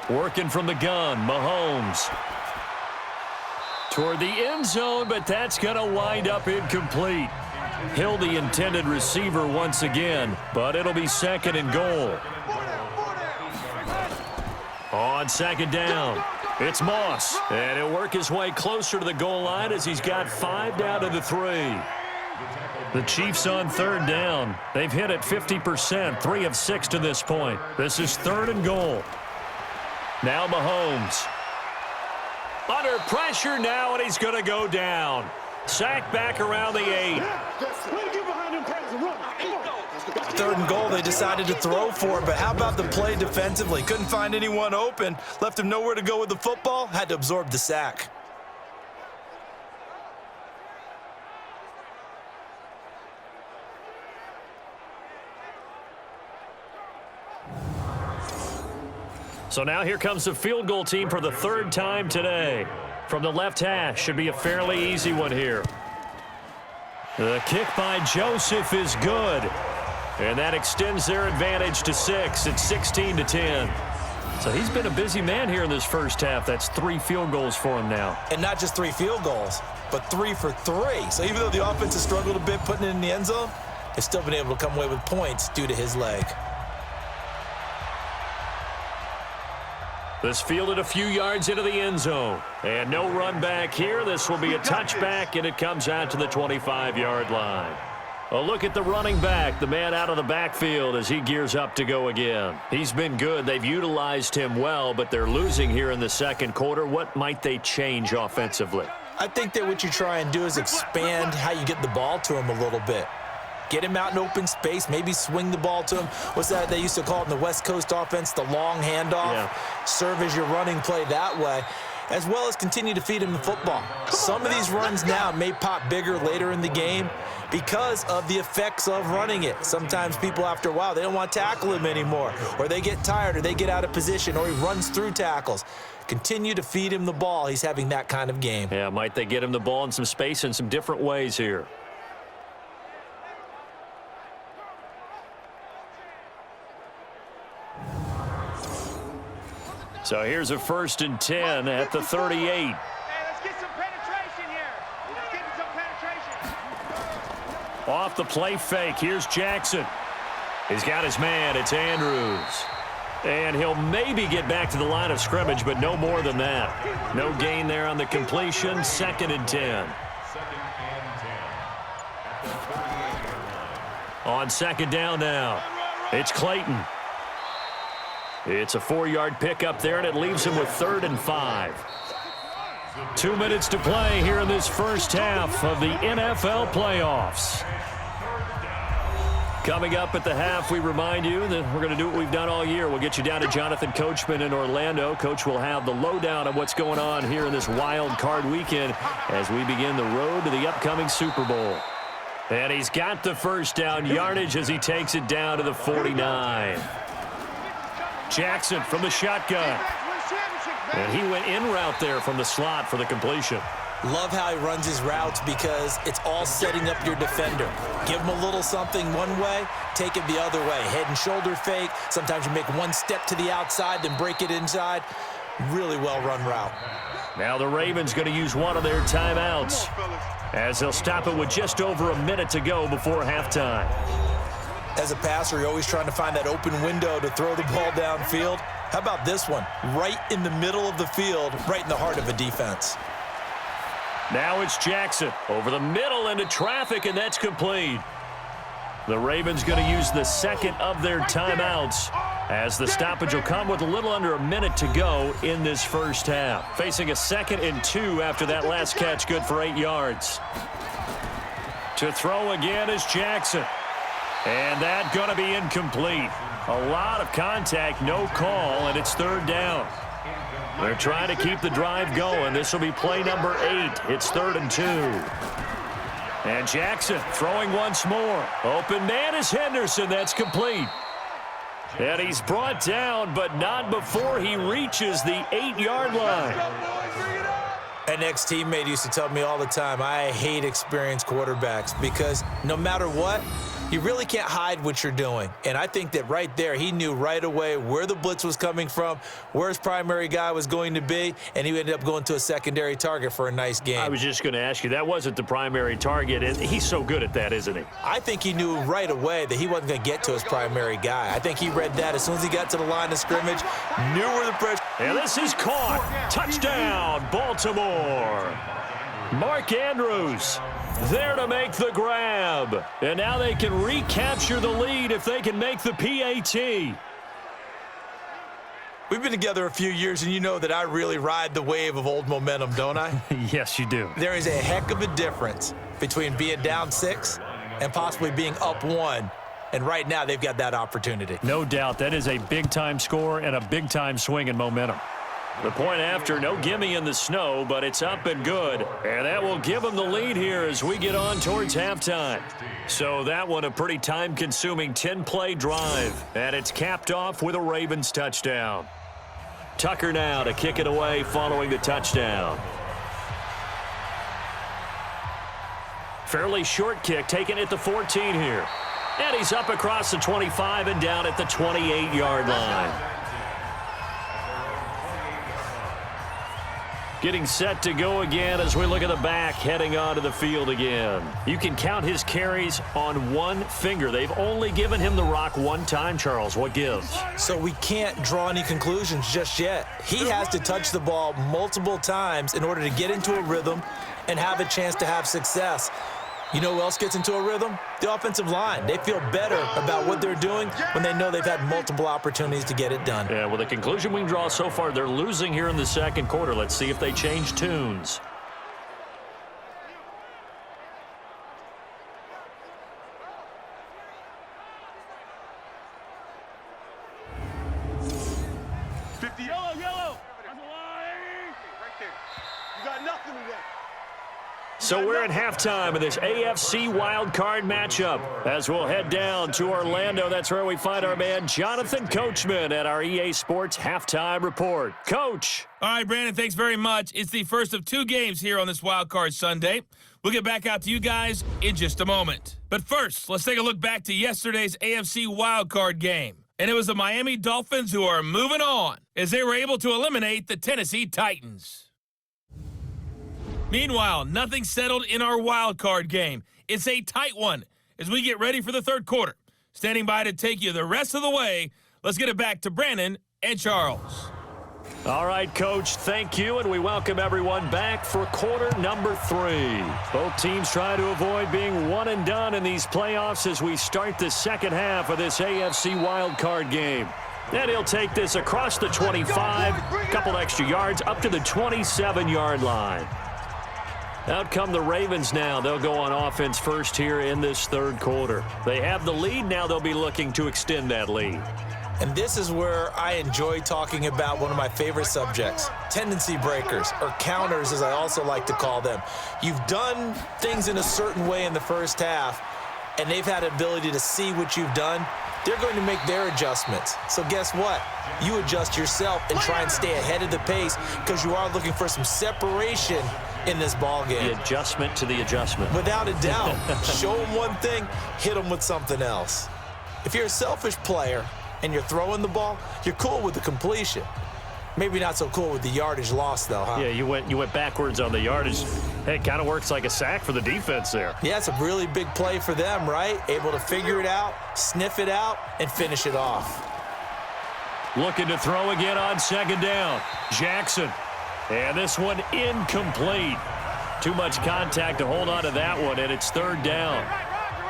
Kill. Working from the gun, Mahomes. Toward the end zone, but that's going to wind up incomplete. Hill, the intended receiver once again, but it'll be 2nd and goal. On 2nd down, it's Moss, and he'll work his way closer to the goal line as he's got 5 down to the 3. The Chiefs on third down. They've hit it 50%, 3 of 6 to this point. This is 3rd and goal. Now Mahomes. Under pressure now, and he's going to go down. Sacked back around the 8. 3rd and goal, they decided to throw for it, but how about the play defensively? Couldn't find anyone open, left him nowhere to go with the football, had to absorb the sack. So now here comes the field goal team for the 3rd time today. From the left hash, should be a fairly easy one here. The kick by Joseph is good. And that extends their advantage to 6. It's 16-10. So he's been a busy man here in this first half. That's 3 field goals for him now. And not just 3 field goals, but 3 for 3. So even though the offense has struggled a bit putting it in the end zone, they've still been able to come away with points due to his leg. This fielded a few yards into the end zone. And no run back here. This will be a touchback, and it comes out to the 25-yard line. A look at the running back, the man out of the backfield as he gears up to go again. He's been good. They've utilized him well, but they're losing here in the second quarter. What might they change offensively? I think that what you try and do is expand how you get the ball to him a little bit. Get him out in open space, maybe swing the ball to him. What's that they used to call it in the West Coast offense, the long handoff? Yeah. Serve as your running play that way, as well as continue to feed him the football. Some of these runs now may pop bigger later in the game because of the effects of running it. Sometimes people, after a while, they don't want to tackle him anymore, or they get tired, or they get out of position, or he runs through tackles. Continue to feed him the ball. He's having that kind of game. Yeah, might they get him the ball in some space in some different ways here. So here's a 1st and 10 at the 38. Hey, let's get some penetration here. Let's get some penetration. Off the play fake, here's Jackson. He's got his man, it's Andrews. And he'll maybe get back to the line of scrimmage, but no more than that. No gain there on the completion, 2nd and 10. On 2nd down now, it's Clayton. It's a 4-yard pickup there, and it leaves him with 3rd and 5. 2 minutes to play here in this first half of the NFL playoffs. Coming up at the half, we remind you that we're going to do what we've done all year. We'll get you down to Jonathan Coachman in Orlando. Coach will have the lowdown on what's going on here in this wild card weekend as we begin the road to the upcoming Super Bowl. And he's got the first down yardage as he takes it down to the 49. Jackson from the shotgun. And he went in route there from the slot for the completion. Love how he runs his routes because it's all setting up your defender. Give him a little something one way, take it the other way. Head and shoulder fake. Sometimes you make one step to the outside, then break it inside. Really well-run route. Now the Ravens going to use one of their timeouts as they'll stop it with just over a minute to go before halftime. As a passer, you're always trying to find that open window to throw the ball downfield. How about this one? Right in the middle of the field, right in the heart of a defense. Now it's Jackson over the middle into traffic, and that's complete. The Ravens going to use the second of their timeouts as the stoppage will come with a little under a minute to go in this first half. Facing a 2nd and 2 after that last catch, good for 8 yards. To throw again is Jackson. And that going to be incomplete. A lot of contact, no call, and it's 3rd down. They're trying to keep the drive going. This will be play number 8. It's 3rd and 2. And Jackson throwing once more. Open man is Henderson. That's complete. And he's brought down, but not before he reaches the 8-yard line. An ex-teammate used to tell me all the time, I hate experienced quarterbacks because no matter what, you really can't hide what you're doing. And I think that right there, he knew right away where the blitz was coming from, where his primary guy was going to be, and he ended up going to a secondary target for a nice game. I was just going to ask you, that wasn't the primary target, and he's so good at that, isn't he? I think he knew right away that he wasn't going to get to his primary guy. I think he read that as soon as he got to the line of scrimmage, knew where the pressure. And this is caught. Touchdown, Baltimore. Mark Andrews there to make the grab. And now they can recapture the lead if they can make the PAT. We've been together a few years, and you know that I really ride the wave of old momentum, don't I? Yes, you do. There is a heck of a difference between being down 6 and possibly being up 1. And right now, they've got that opportunity. No doubt. That is a big-time score and a big-time swing in momentum. The point after, no gimme in the snow, but it's up and good. And that will give them the lead here as we get on towards halftime. So that one a pretty time-consuming 10-play drive. And it's capped off with a Ravens touchdown. Tucker now to kick it away following the touchdown. Fairly short kick, taken at the 14 here. And he's up across the 25 and down at the 28-yard line. Getting set to go again as we look at the back heading onto the field again. You can count his carries on one finger. They've only given him the rock one time, Charles. What gives? So we can't draw any conclusions just yet. He has to touch the ball multiple times in order to get into a rhythm and have a chance to have success. You know who else gets into a rhythm? The offensive line. They feel better about what they're doing when they know they've had multiple opportunities to get it done. Yeah, well, the conclusion we can draw so far, they're losing here in the second quarter. Let's see if they change tunes. Yellow. That's a line. Right there. You got nothing today. So we're at halftime of this AFC wild card matchup as we'll head down to Orlando. That's where we find our man Jonathan Coachman at our EA Sports Halftime Report. Coach. All right, Brandon, thanks very much. It's the first of 2 games here on this Wild Card Sunday. We'll get back out to you guys in just a moment. But first, let's take a look back to yesterday's AFC wild card game. And it was the Miami Dolphins who are moving on as they were able to eliminate the Tennessee Titans. Meanwhile, nothing settled in our wild card game. It's a tight one as we get ready for the third quarter. Standing by to take you the rest of the way, let's get it back to Brandon and Charles. All right, Coach, thank you, and we welcome everyone back for quarter number 3. Both teams try to avoid being one and done in these playoffs as we start the second half of this AFC wild card game. And he'll take this across the 25, couple extra yards, up to the 27-yard line. Out come the Ravens now. They'll go on offense first here in this third quarter. They have the lead. Now they'll be looking to extend that lead. And this is where I enjoy talking about one of my favorite subjects, tendency breakers, or counters as I also like to call them. You've done things in a certain way in the first half, and they've had an ability to see what you've done. They're going to make their adjustments. So guess what? You adjust yourself and try and stay ahead of the pace because you are looking for some separation in this ball game. The adjustment to the adjustment. Without a doubt. Show them one thing, hit them with something else. If you're a selfish player and you're throwing the ball, you're cool with the completion. Maybe not so cool with the yardage loss, though, huh? Yeah, you went backwards on the yardage. Hey, it kind of works like a sack for the defense there. Yeah, it's a really big play for them, right? Able to figure it out, sniff it out, and finish it off. Looking to throw again on second down. Jackson. And this one incomplete. Too much contact to hold on to that one, and it's third down.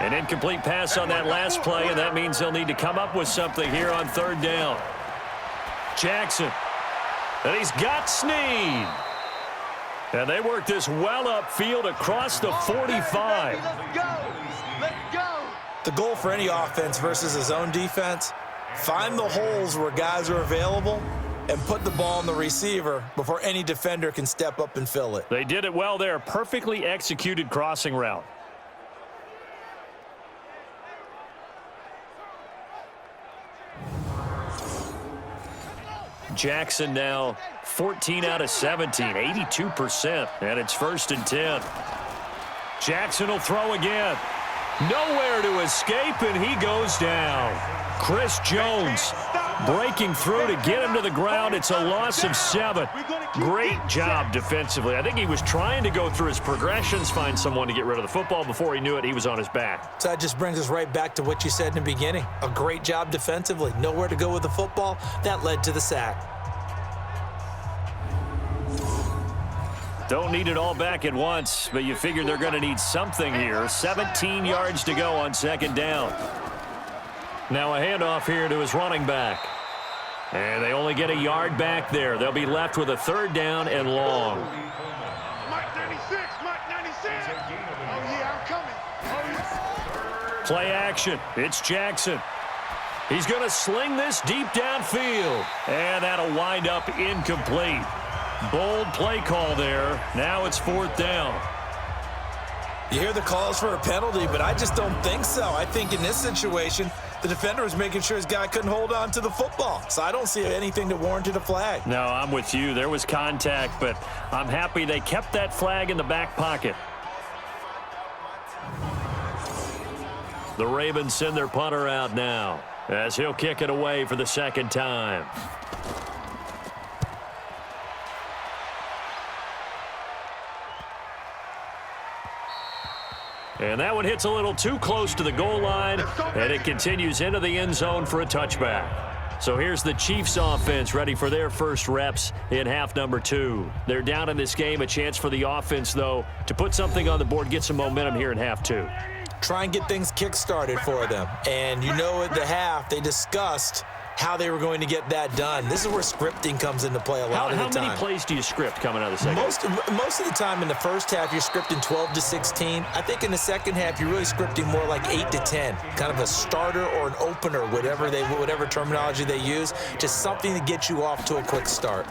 An incomplete pass on that last play, and that means they'll need to come up with something here on third down. Jackson. And he's got Snead. And they work this well upfield across the 45. Let's go. The goal for any offense versus his own defense, find the holes where guys are available and put the ball on the receiver before any defender can step up and fill it. They did it well there. Perfectly executed crossing route. Jackson now 14 out of 17, 82%, and it's 1st and 10. Jackson will throw again. Nowhere to escape, and he goes down. Chris Jones breaking through to get him to the ground. It's a loss of 7. Great job defensively. I think he was trying to go through his progressions, find someone to get rid of the football. Before he knew it, he was on his back. So that just brings us right back to what you said in the beginning. A great job defensively. Nowhere to go with the football. That led to the sack. Don't need it all back at once, but you figure they're going to need something here. 17 yards to go on second down. Now a handoff here to his running back. And they only get a yard back there. They'll be left with a third down and long. Mike 96, Mike 96. Oh, yeah, I'm coming. Oh, yeah. Play action. It's Jackson. He's going to sling this deep downfield. And that'll wind up incomplete. Bold play call there. Now it's fourth down. You hear the calls for a penalty, but I just don't think so. I think in this situation, the defender was making sure his guy couldn't hold on to the football. So I don't see anything that warranted a flag. No, I'm with you. There was contact, but I'm happy they kept that flag in the back pocket. The Ravens send their punter out now as he'll kick it away for the second time. And that one hits a little too close to the goal line, and it continues into the end zone for a touchback. So here's the Chiefs offense ready for their first reps in half number 2. They're down in this game. A chance for the offense, though, to put something on the board, get some momentum here in half 2. Try and get things kick-started for them. And you know at the half, they discussed how they were going to get that done. This is where scripting comes into play a lot of the time. How many plays do you script coming out of the second? Most of the time in the first half, you're scripting 12 to 16. I think in the second half, you're really scripting more like 8 to 10. Kind of a starter or an opener, whatever terminology they use. Just something to get you off to a quick start.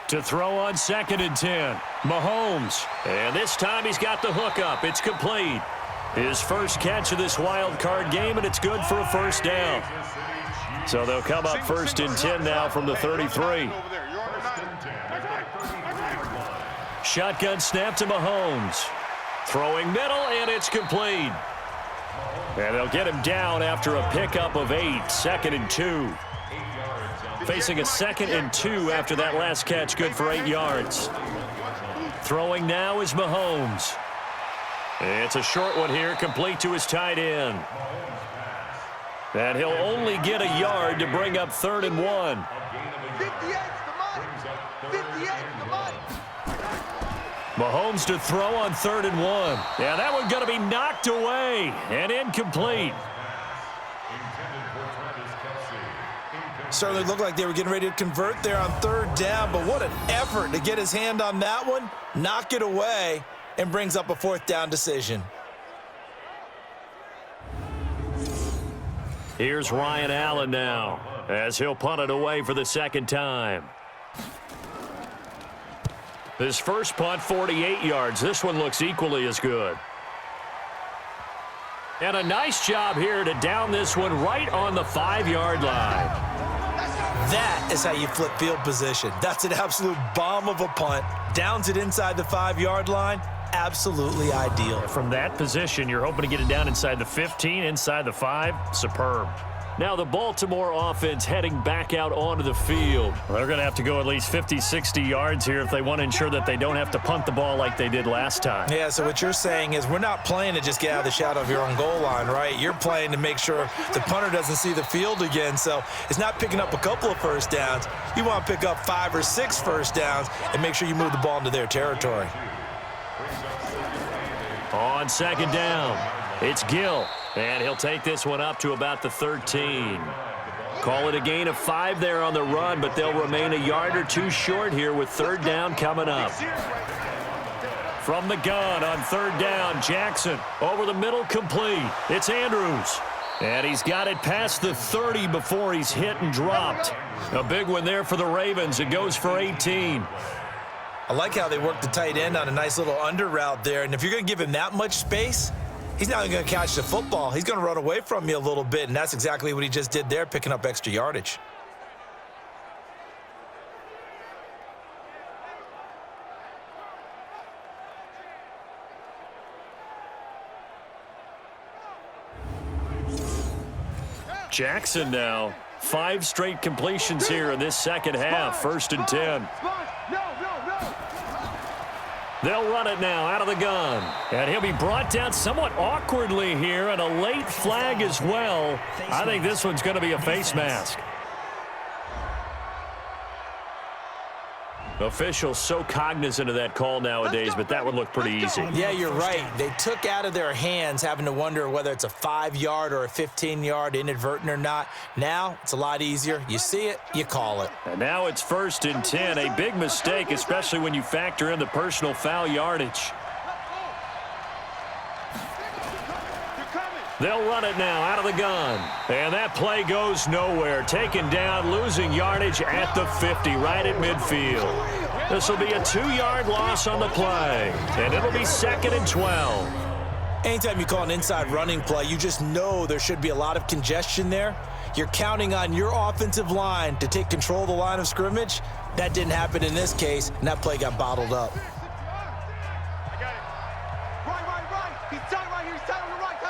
To throw on 2nd and 10, Mahomes. And this time he's got the hook up. It's complete. His first catch of this wild card game, and it's good for a first down. So they'll come up 1st and 10 now from the 33. Shotgun snap to Mahomes. Throwing middle, and it's complete. And they'll get him down after a pickup of 8, 2nd and 2. Facing a 2nd and 2 after that last catch, good for 8 yards. Throwing now is Mahomes. It's a short one here, complete to his tight end. And he'll only get a yard to bring up 3rd and 1. 58's the money. 58's the money. Mahomes to throw on 3rd and 1. Yeah, that one's going to be knocked away and incomplete. Certainly looked like they were getting ready to convert there on 3rd down, but what an effort to get his hand on that one, knock it away, and brings up a 4th down decision. Here's Ryan Allen now as he'll punt it away for the second time. His first punt, 48 yards. This one looks equally as good. And a nice job here to down this one right on the 5-yard line. That is how you flip field position. That's an absolute bomb of a punt. Downs it inside the 5-yard line. Absolutely ideal. From that position, you're hoping to get it down inside the 15, inside the 5. Superb. Now the Baltimore offense heading back out onto the field. They're going to have to go at least 50, 60 yards here if they want to ensure that they don't have to punt the ball like they did last time. Yeah, so what you're saying is we're not playing to just get out of the shadow of your own goal line, right? You're playing to make sure the punter doesn't see the field again. So it's not picking up a couple of first downs. You want to pick up 5 or 6 first downs and make sure you move the ball into their territory. On second down, it's Gill, and he'll take this one up to about the 13. Call it a gain of 5 there on the run, but they'll remain a yard or 2 short here with 3rd down coming up. From the gun on 3rd down, Jackson over the middle, complete. It's Andrews, and he's got it past the 30 before he's hit and dropped. A big one there for the Ravens. It goes for 18. I like how they work the tight end on a nice little under route there. And if you're going to give him that much space, he's not going to catch the football. He's going to run away from you a little bit, and that's exactly what he just did there, picking up extra yardage. Jackson now. 5 straight completions here in this second half. 1st and 10. They'll run it now out of the gun. And he'll be brought down somewhat awkwardly here, and a late flag as well. I think this one's going to be a face mask. Officials so cognizant of that call nowadays, but that would look pretty easy. Yeah, you're right. They took out of their hands having to wonder whether it's a 5-yard or a 15-yard, inadvertent or not. Now, it's a lot easier. You see it, you call it. And now it's 1st and 10, a big mistake, especially when you factor in the personal foul yardage. They'll run it now out of the gun. And that play goes nowhere. Taken down, losing yardage at the 50, right at midfield. This will be a 2-yard loss on the play. And it'll be 2nd and 12. Anytime you call an inside running play, you just know there should be a lot of congestion there. You're counting on your offensive line to take control of the line of scrimmage. That didn't happen in this case, and that play got bottled up. I got it. Right. He's tight right here. He's tight on the right.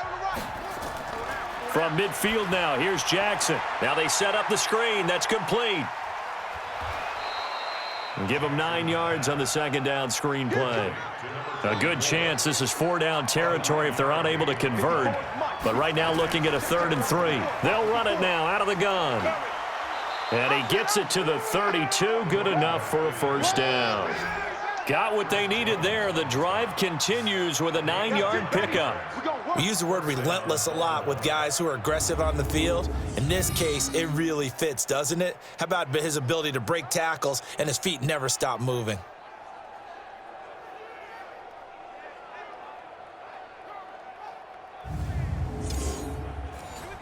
From midfield now, here's Jackson. Now they set up the screen. That's complete. And give them 9 yards on the 2nd down screen play. A good chance this is 4-down territory if they're unable to convert. But right now looking at a 3rd and 3. They'll run it now out of the gun. And he gets it to the 32. Good enough for a 1st down. Got what they needed there. The drive continues with a 9-yard pickup. We use the word relentless a lot with guys who are aggressive on the field. In this case, it really fits, doesn't it? How about his ability to break tackles and his feet never stop moving?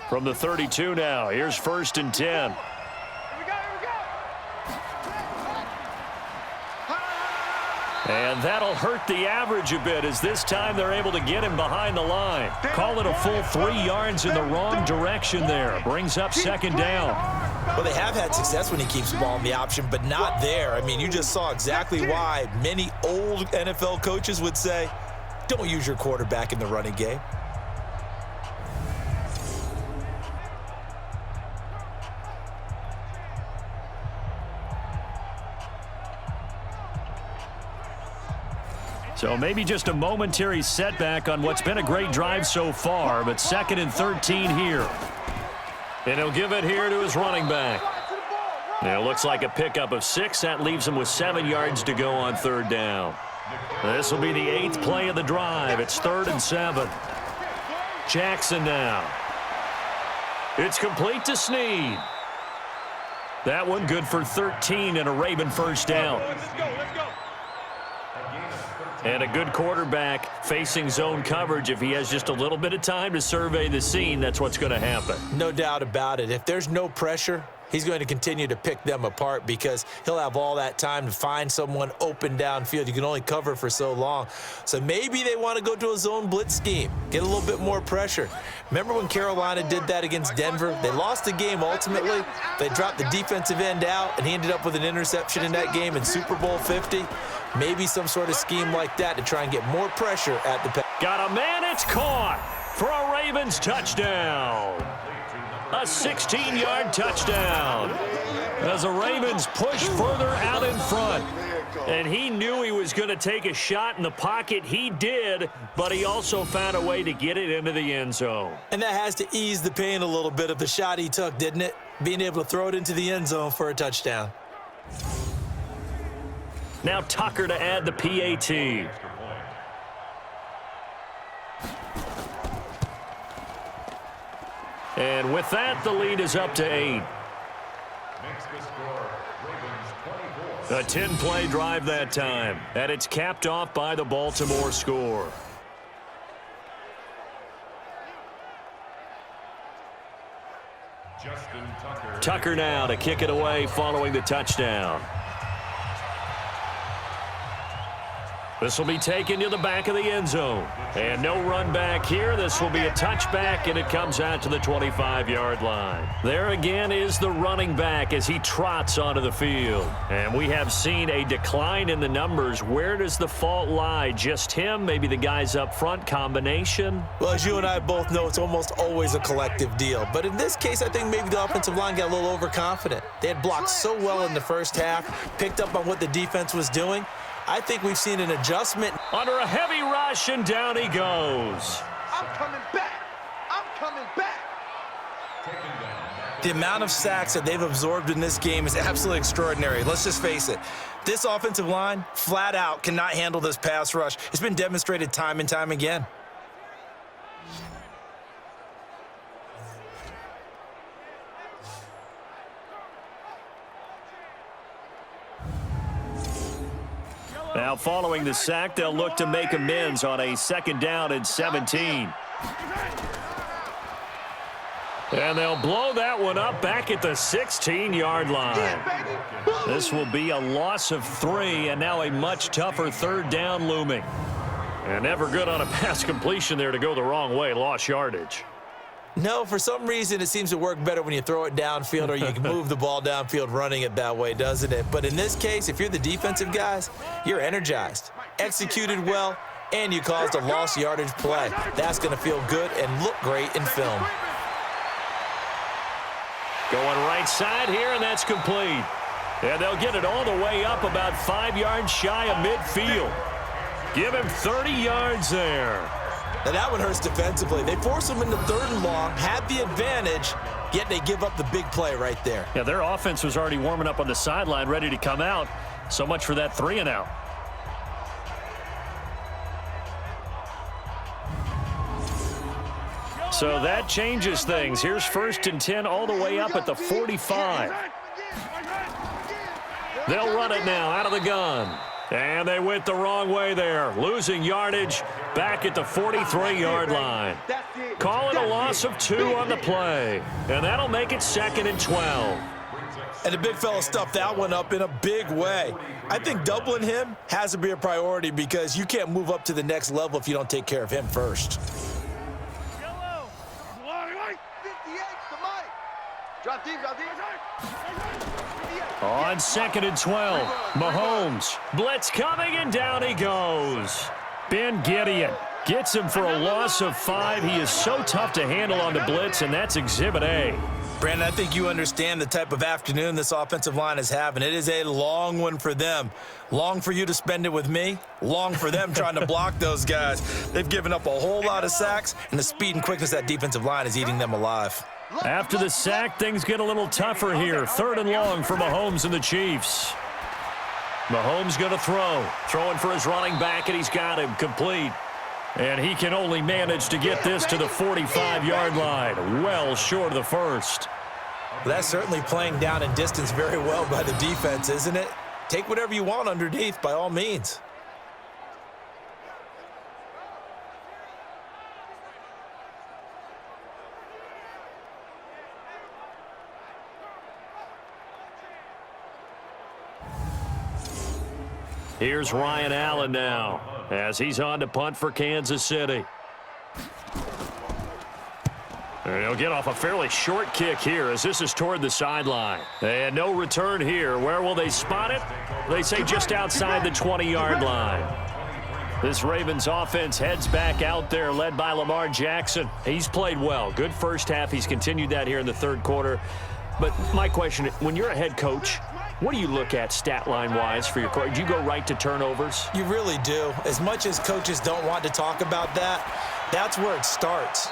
From the 32 now, here's 1st and 10. And that'll hurt the average a bit as this time they're able to get him behind the line. Call it a full 3 yards in the wrong direction there. Brings up 2nd down. Well, they have had success when he keeps the ball in the option, but not there. I mean, you just saw exactly why many old NFL coaches would say, don't use your quarterback in the running game. So maybe just a momentary setback on what's been a great drive so far, but 2nd and 13 here. And he'll give it here to his running back. And it looks like a pickup of 6. That leaves him with 7 yards to go on 3rd down. This will be the 8th play of the drive. It's 3rd and 7. Jackson now. It's complete to Snead. That one good for 13 and a Raven 1st down. Let's go. And a good quarterback facing zone coverage. If he has just a little bit of time to survey the scene, that's what's going to happen. No doubt about it. If there's no pressure, he's going to continue to pick them apart because he'll have all that time to find someone open downfield. You can only cover for so long. So maybe they want to go to a zone blitz scheme, get a little bit more pressure. Remember when Carolina did that against Denver? They lost the game ultimately. They dropped the defensive end out, and he ended up with an interception in that game in Super Bowl 50. Maybe some sort of scheme like that to try and get more pressure at the pass. Got a man, it's caught for a Ravens touchdown. A 16-yard touchdown as the Ravens push further out in front. And he knew he was going to take a shot in the pocket. He did, but he also found a way to get it into the end zone. And that has to ease the pain a little bit of the shot he took, didn't it? Being able to throw it into the end zone for a touchdown. Now Tucker to add the PAT. And with that, the lead is up to 8. A 10-play drive that time, and it's capped off by the Baltimore score. Tucker now to kick it away following the touchdown. This will be taken to the back of the end zone. And no run back here. This will be a touchback, and it comes out to the 25-yard line. There again is the running back as he trots onto the field. And we have seen a decline in the numbers. Where does the fault lie? Just him? Maybe the guys up front? Combination? Well, as you and I both know, it's almost always a collective deal. But in this case, I think maybe the offensive line got a little overconfident. They had blocked so well in the first half, picked up on what the defense was doing. I think we've seen an adjustment. Under a heavy rush, and down he goes. I'm coming back. The amount of sacks that they've absorbed in this game is absolutely extraordinary. Let's just face it. This offensive line, flat out, cannot handle this pass rush. It's been demonstrated time and time again. Now, following the sack, they'll look to make amends on a 2nd down and 17. And they'll blow that one up back at the 16-yard line. This will be a loss of 3, and now a much tougher 3rd down looming. And never good on a pass completion there to go the wrong way, lost yardage. No, for some reason it seems to work better when you throw it downfield or you can move the ball downfield running it that way, doesn't it? But in this case, if you're the defensive guys, you're energized, executed well, and you caused a lost yardage play. That's going to feel good and look great in film. Going right side here, and that's complete. And they'll get it all the way up about 5 yards shy of midfield. Give him 30 yards there. Now that one hurts defensively. They force them into 3rd and long, had the advantage, yet they give up the big play right there. Yeah, their offense was already warming up on the sideline, ready to come out. So much for that 3 and out. So that changes things. Here's 1st and 10 all the way up at the 45. They'll run it now out of the gun. And they went the wrong way there, losing yardage back at the 43-yard line. Call it a loss of 2 on the play. And that'll make it 2nd and 12. And the big fella stuffed that one up in a big way. I think doubling him has to be a priority because you can't move up to the next level if you don't take care of him first. On 2nd and 12, Mahomes. Blitz coming, and down he goes. Ben Gideon gets him for a loss of 5. He is so tough to handle on the blitz, and that's Exhibit A. Brandon, I think you understand the type of afternoon this offensive line is having. It is a long one for them. Long for you to spend it with me. Long for them trying to block those guys. They've given up a whole lot of sacks, and the speed and quickness of that defensive line is eating them alive. After the sack, things get a little tougher here. 3rd and long for Mahomes and the Chiefs. Mahomes going to throw. Throwing for his running back, and he's got him complete. And he can only manage to get this to the 45-yard line. Well short of the 1st. Well, that's certainly playing down in distance very well by the defense, isn't it? Take whatever you want underneath, by all means. Here's Ryan Allen now as he's on to punt for Kansas City. And he'll get off a fairly short kick here as this is toward the sideline. And no return here. Where will they spot it? They say just outside the 20-yard line. This Ravens offense heads back out there, led by Lamar Jackson. He's played well. Good first half. He's continued that here in the 3rd quarter. But my question, when you're a head coach, what do you look at stat line-wise for your coach? Do you go right to turnovers? You really do. As much as coaches don't want to talk about that, that's where it starts.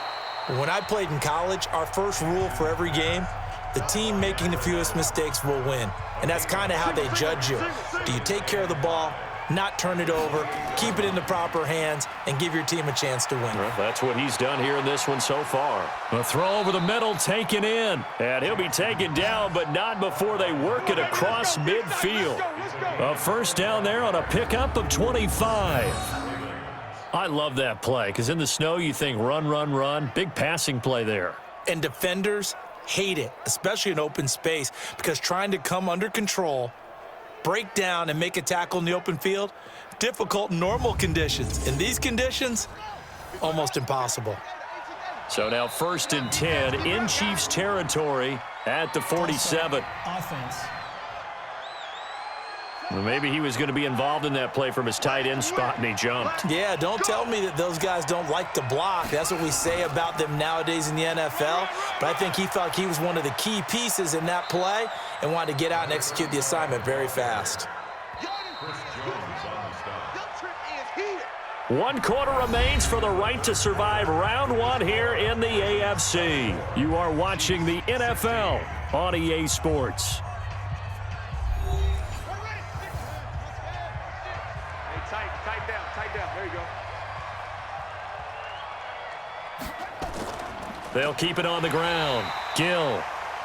When I played in college, our first rule for every game, the team making the fewest mistakes will win. And that's kind of how they judge you. Do you take care of the ball, not turn it over, keep it in the proper hands, and give your team a chance to win? Well, that's what he's done here in this one so far. A throw over the middle, taken in. And he'll be taken down, but not before they work it across midfield. A 1st down there on a pickup of 25. I love that play because in the snow you think run, run, run. Big passing play there. And defenders hate it, especially in open space, because trying to come under control, break down, and make a tackle in the open field, difficult in normal conditions. In these conditions, almost impossible. So now 1st and 10 in Chiefs territory at the 47. Offense. Well, maybe he was going to be involved in that play from his tight end spot, and he jumped. Yeah, don't tell me that those guys don't like to block. That's what we say about them nowadays in the NFL. But I think he thought he was one of the key pieces in that play and wanted to get out and execute the assignment very fast. 1 quarter remains for the right to survive round 1 here in the AFC. You are watching the NFL on EA Sports. Hey, tight down. There you go. They'll keep it on the ground. Gill.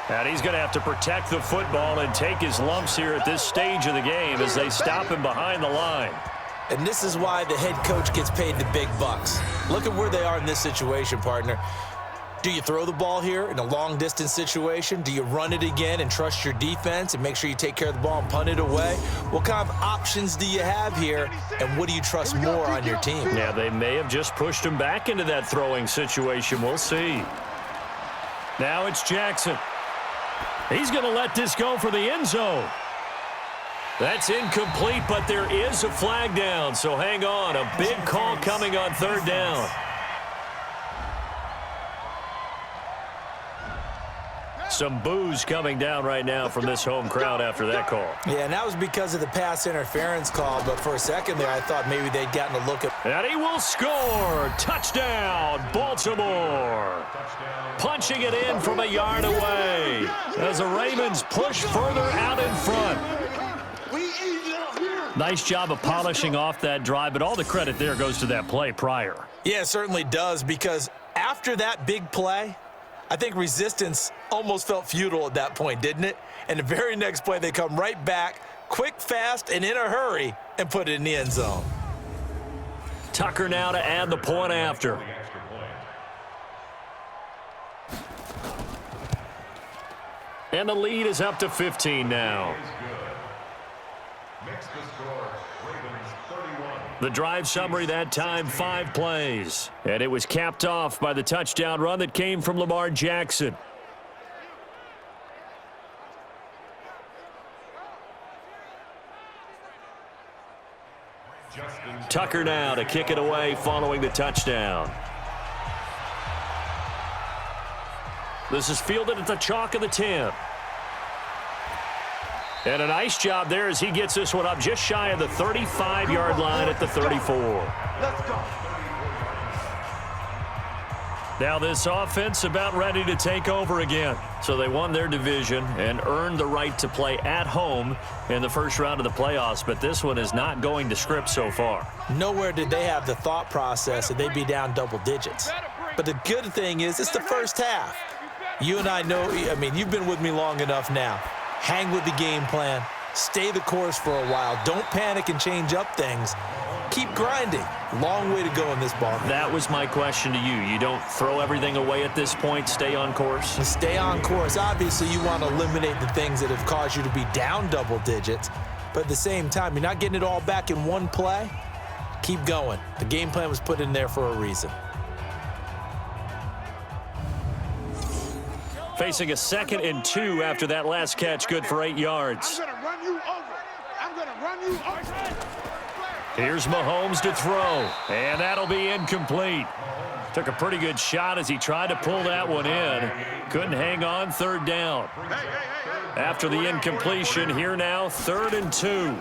And he's going to have to protect the football and take his lumps here at this stage of the game as they stop him behind the line. And this is why the head coach gets paid the big bucks. Look at where they are in this situation, partner. Do you throw the ball here in a long-distance situation? Do you run it again and trust your defense and make sure you take care of the ball and punt it away? What kind of options do you have here, and what do you trust more on your team? Yeah, they may have just pushed him back into that throwing situation. We'll see. Now it's Jackson. He's going to let this go for the end zone. That's incomplete, but there is a flag down, so hang on. A big call coming on 3rd down. Some boos coming down right now from this home crowd after that call. Yeah, and that was because of the pass interference call, but for a second there I thought maybe they'd gotten a look at... And he will score. Touchdown, Baltimore. Punching it in from a yard away as the Ravens push further out in front. Nice job of polishing off that drive, but all the credit there goes to that play prior. Yeah, it certainly does, because after that big play, I think resistance almost felt futile at that point, didn't it? And the very next play, they come right back, quick, fast, and in a hurry, and put it in the end zone. Tucker now to add the point after. And the lead is up to 15 now. The drive summary that time, 5 plays. And it was capped off by the touchdown run that came from Lamar Jackson. Tucker now to kick it away following the touchdown. This is fielded at the chalk of the 10. And a nice job there as he gets this one up just shy of the 35-yard line at the 34. Let's go. Now this offense about ready to take over again. So they won their division and earned the right to play at home in the first round of the playoffs, but this one is not going to script so far. Nowhere did they have the thought process that they'd be down double digits. But the good thing is it's the first half. You and I know, I mean, you've been with me long enough now. Hang with the game plan. Stay the course for a while. Don't panic and change up things. Keep grinding. Long way to go in this ball. That was my question to you. You don't throw everything away at this point. Stay on course. Stay on course. Obviously, you want to eliminate the things that have caused you to be down double digits. But at the same time, you're not getting it all back in one play. Keep going. The game plan was put in there for a reason. Facing a 2nd and 2 after that last catch, good for 8 yards. I'm going to run you over. I'm going to run you over. Here's Mahomes to throw, and that'll be incomplete. Took a pretty good shot as he tried to pull that one in. Couldn't hang on, 3rd down. After the incompletion, here now, 3rd and 2.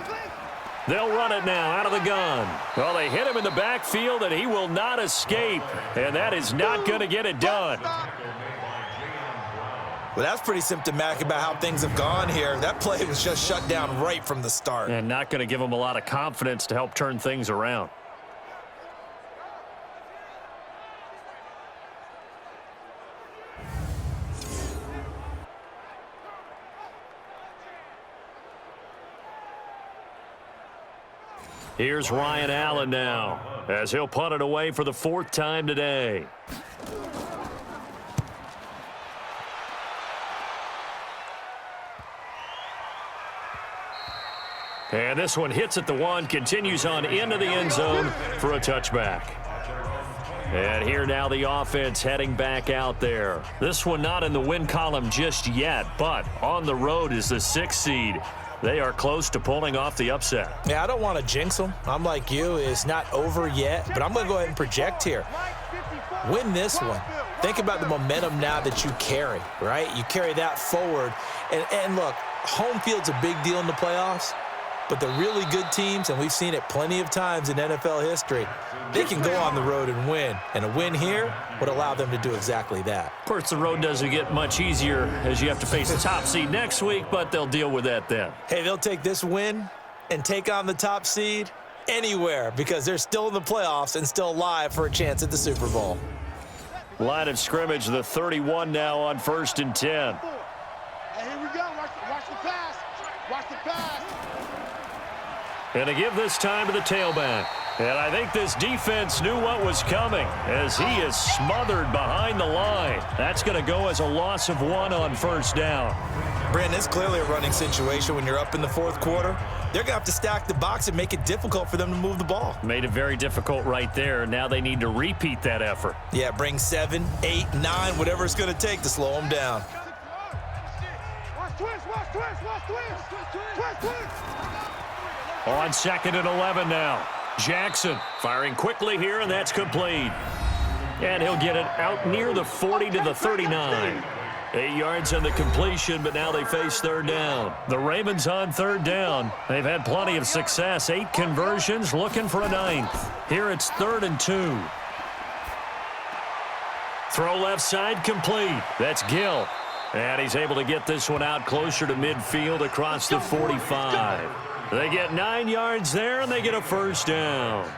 They'll run it now out of the gun. Well, they hit him in the backfield, and he will not escape, and that is not going to get it done. Well, that's pretty symptomatic about how things have gone here. That play was just shut down right from the start. And not going to give him a lot of confidence to help turn things around. Here's Ryan Allen now, as he'll punt it away for the 4th time today. And this one hits at the 1, continues on into the end zone for a touchback. And here now the offense heading back out there. This one not in the win column just yet, but on the road is the 6th seed. They are close to pulling off the upset. Yeah, I don't want to jinx them. I'm like you. It's not over yet, but I'm going to go ahead and project here. Win this one. Think about the momentum now that you carry, right? You carry that forward. And look, home field's a big deal in the playoffs. But the really good teams, and we've seen it plenty of times in NFL history, they can go on the road and win. And a win here would allow them to do exactly that. Of course, the road doesn't get much easier as you have to face the top seed next week, but they'll deal with that then. Hey, they'll take this win and take on the top seed anywhere because they're still in the playoffs and still alive for a chance at the Super Bowl. Line of scrimmage, the 31 now on 1st and 10. Hey, here we go. Watch the pass. Watch the pass. And to give this time to the tailback. And I think this defense knew what was coming as he is smothered behind the line. That's going to go as a loss of 1 on 1st down. Brandon, it's clearly a running situation when you're up in the 4th quarter. They're going to have to stack the box and make it difficult for them to move the ball. Made it very difficult right there. Now they need to repeat that effort. Yeah, bring 7, 8, 9, whatever it's going to take to slow them down. Watch twist. On 2nd and 11 now. Jackson firing quickly here, and that's complete. And he'll get it out near the 40 to the 39. 8 yards on the completion, but now they face 3rd down. The Ravens on 3rd down. They've had plenty of success. 8 conversions, looking for a 9th. Here it's 3rd and 2. Throw left side complete. That's Gill. And he's able to get this one out closer to midfield across the 45. They get 9 yards there, and they get a 1st down.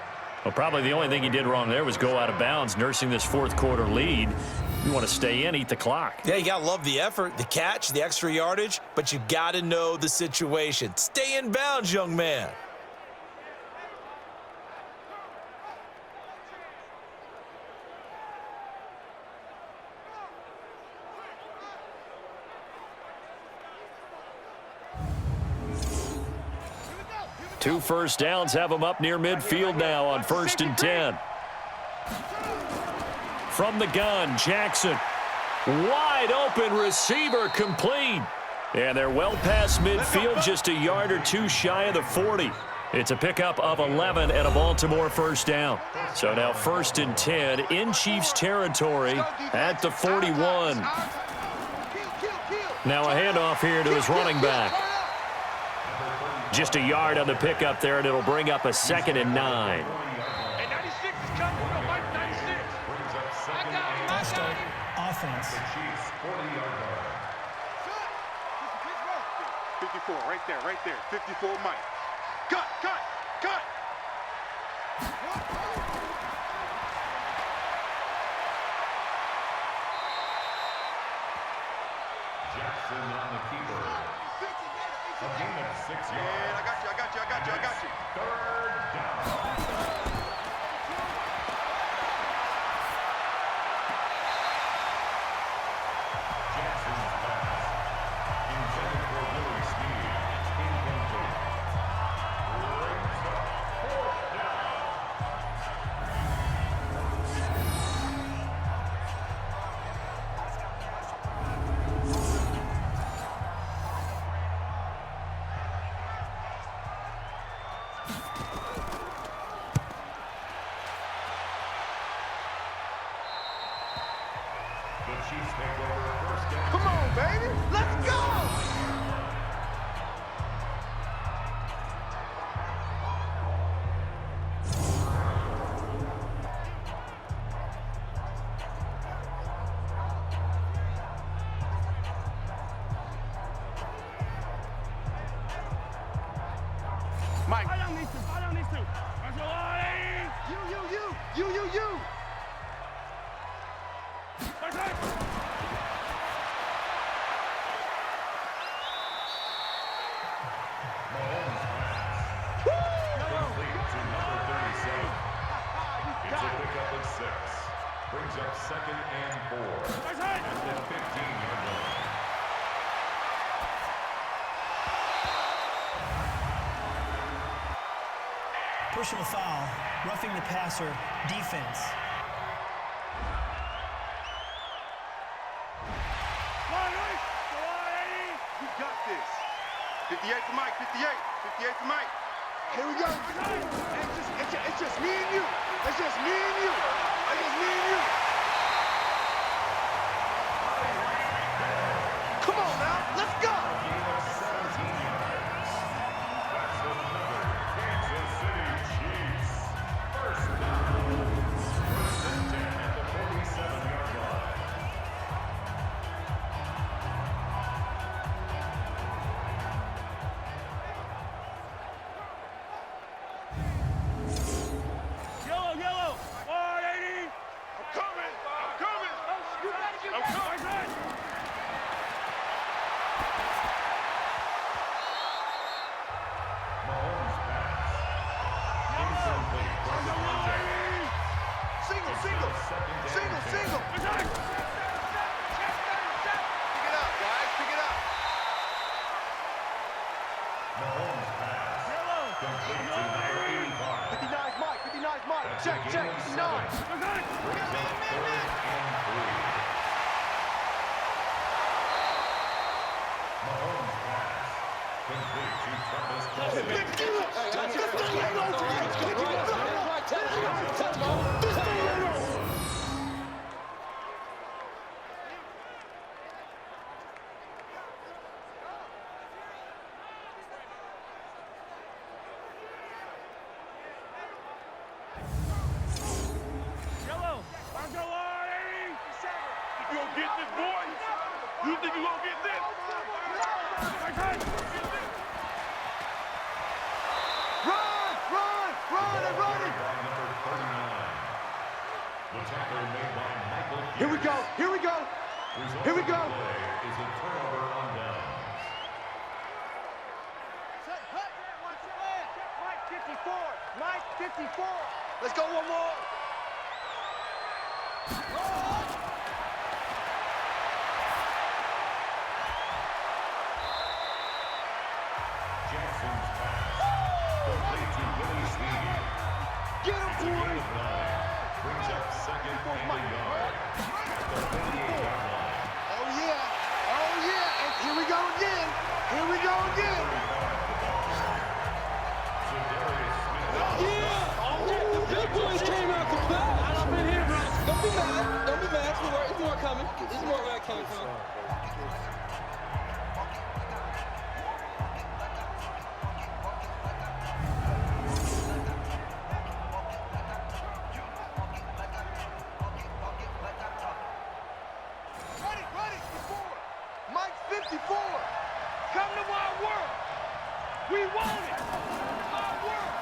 Well, probably the only thing he did wrong there was go out of bounds, nursing this 4th quarter lead. You want to stay in, eat the clock. Yeah, you got to love the effort, the catch, the extra yardage, but you got to know the situation. Stay in bounds, young man. Two 1st downs have them up near midfield now on 1st and 10. From the gun, Jackson. Wide open receiver complete. And they're well past midfield, just a yard or 2 shy of the 40. It's a pickup of 11 and a Baltimore 1st down. So now 1st and 10 in Chiefs territory at the 41. Now a handoff here to his running back. Just a yard on the pickup there, and it'll bring up a 2nd and 9. Hey, 96 is coming. We're gonna fight 96. I got him. Offense. 54, right there. 54, Mike. Cut. Jackson on the keeper. A gain of 6 yards. Yeah, I got you. 3rd down. Jackson's pass. Intended for Willie Snead. Incomplete. Brings up 4th down. The Chiefs take over 1st down. Come on, baby. Let's go. Mike. I don't need to. That's a line. You. That's it. Mahomes pass. Complete to number 37. It's a pickup of 6. Brings up 2nd and 4. That's it. At the 15-yard line. Personal foul, roughing the passer, defense. You got this. 58 to Mike. 58 to Mike. Here we go. It's just me and you. It's just me and you. Come on now. Let's go. Check, check, 9. Yellow, Angelari! You gonna get this, boy? You think you gonna get this? Run, and run it! Here we go, here we go, here we go. Is a turnover on downs. Mike 54. Let's go one more. Jackson's pass. Complete to Willie Snead. Get him, boy. Brings up second and a yard. At the 48-yard line. Oh, yeah. And here we go again. Here we go again. Zadarius Smith. The big boys came out to play. I've been here, bro. Don't be mad. Don't be mad. It's more coming. It's more where I came from. Ready, 54. Mike 54. Come to my world. We want it. My world.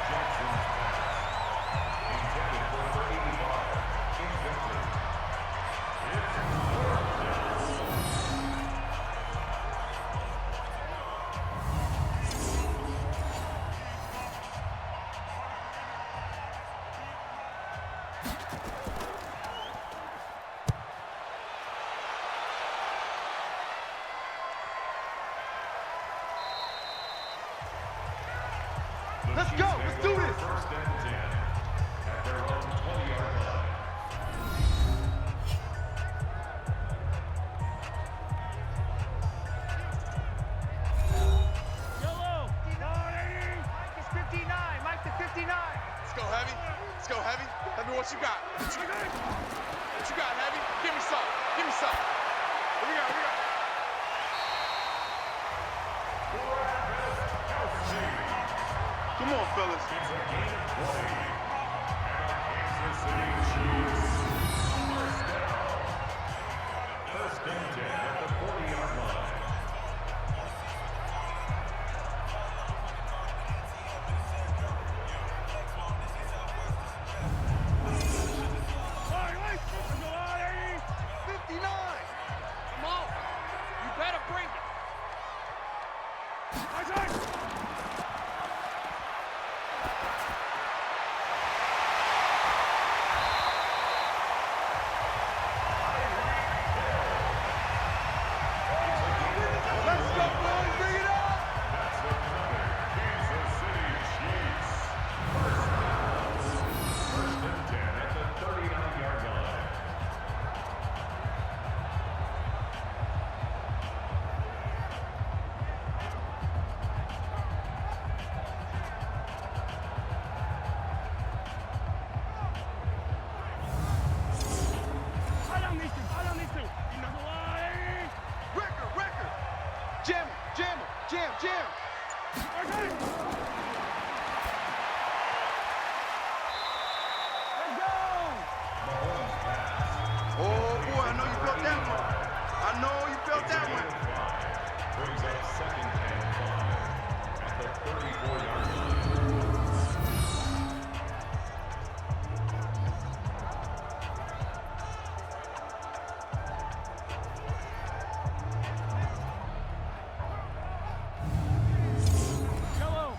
Jackson's pass. Intended for 85. Incomplete. It's fourth down. The Let's Chiefs go. have Let's do it this. First and 10 at their own 20-yard line. Yellow, Mike is 59. Mike to 59. Let's go, Heavy. Let's go, Heavy. Tell me what you got. What you got, Heavy? Give me some. Give me some. Here we go. Here we go. Come on, fellas. It's a gain of 20. And Kansas City Chiefs. First down. First and 10 at the 40-yard line. Angelari! 59. Come on. You better bring it. Let's go, boys. Bring it up. That's another Kansas City Chiefs. First down. First and 10 at the 39-yard line. I don't need to. Angelari! Record. Jam. Mahomes pass. Oh, boy. I know you felt that one. It's a gain of 5. Brings up second and 5 at the 34-yard line. Yellow,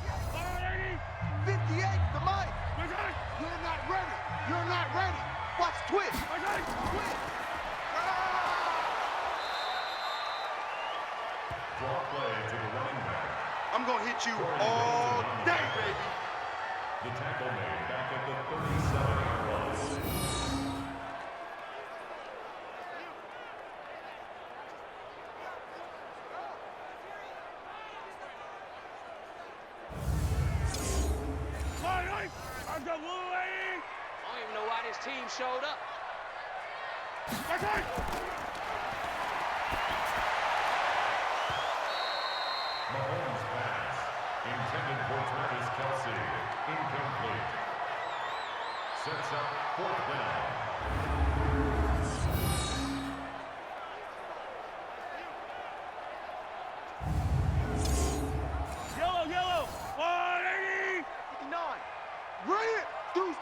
gonna hit you all day, baby. The tackle made back at the 37-yard line. I don't even know why this team showed up. Mahomes pass, intended for Travis Kelce, incomplete. Sets up 4th down. Yellow, 180. 59. Bring it. Deuce.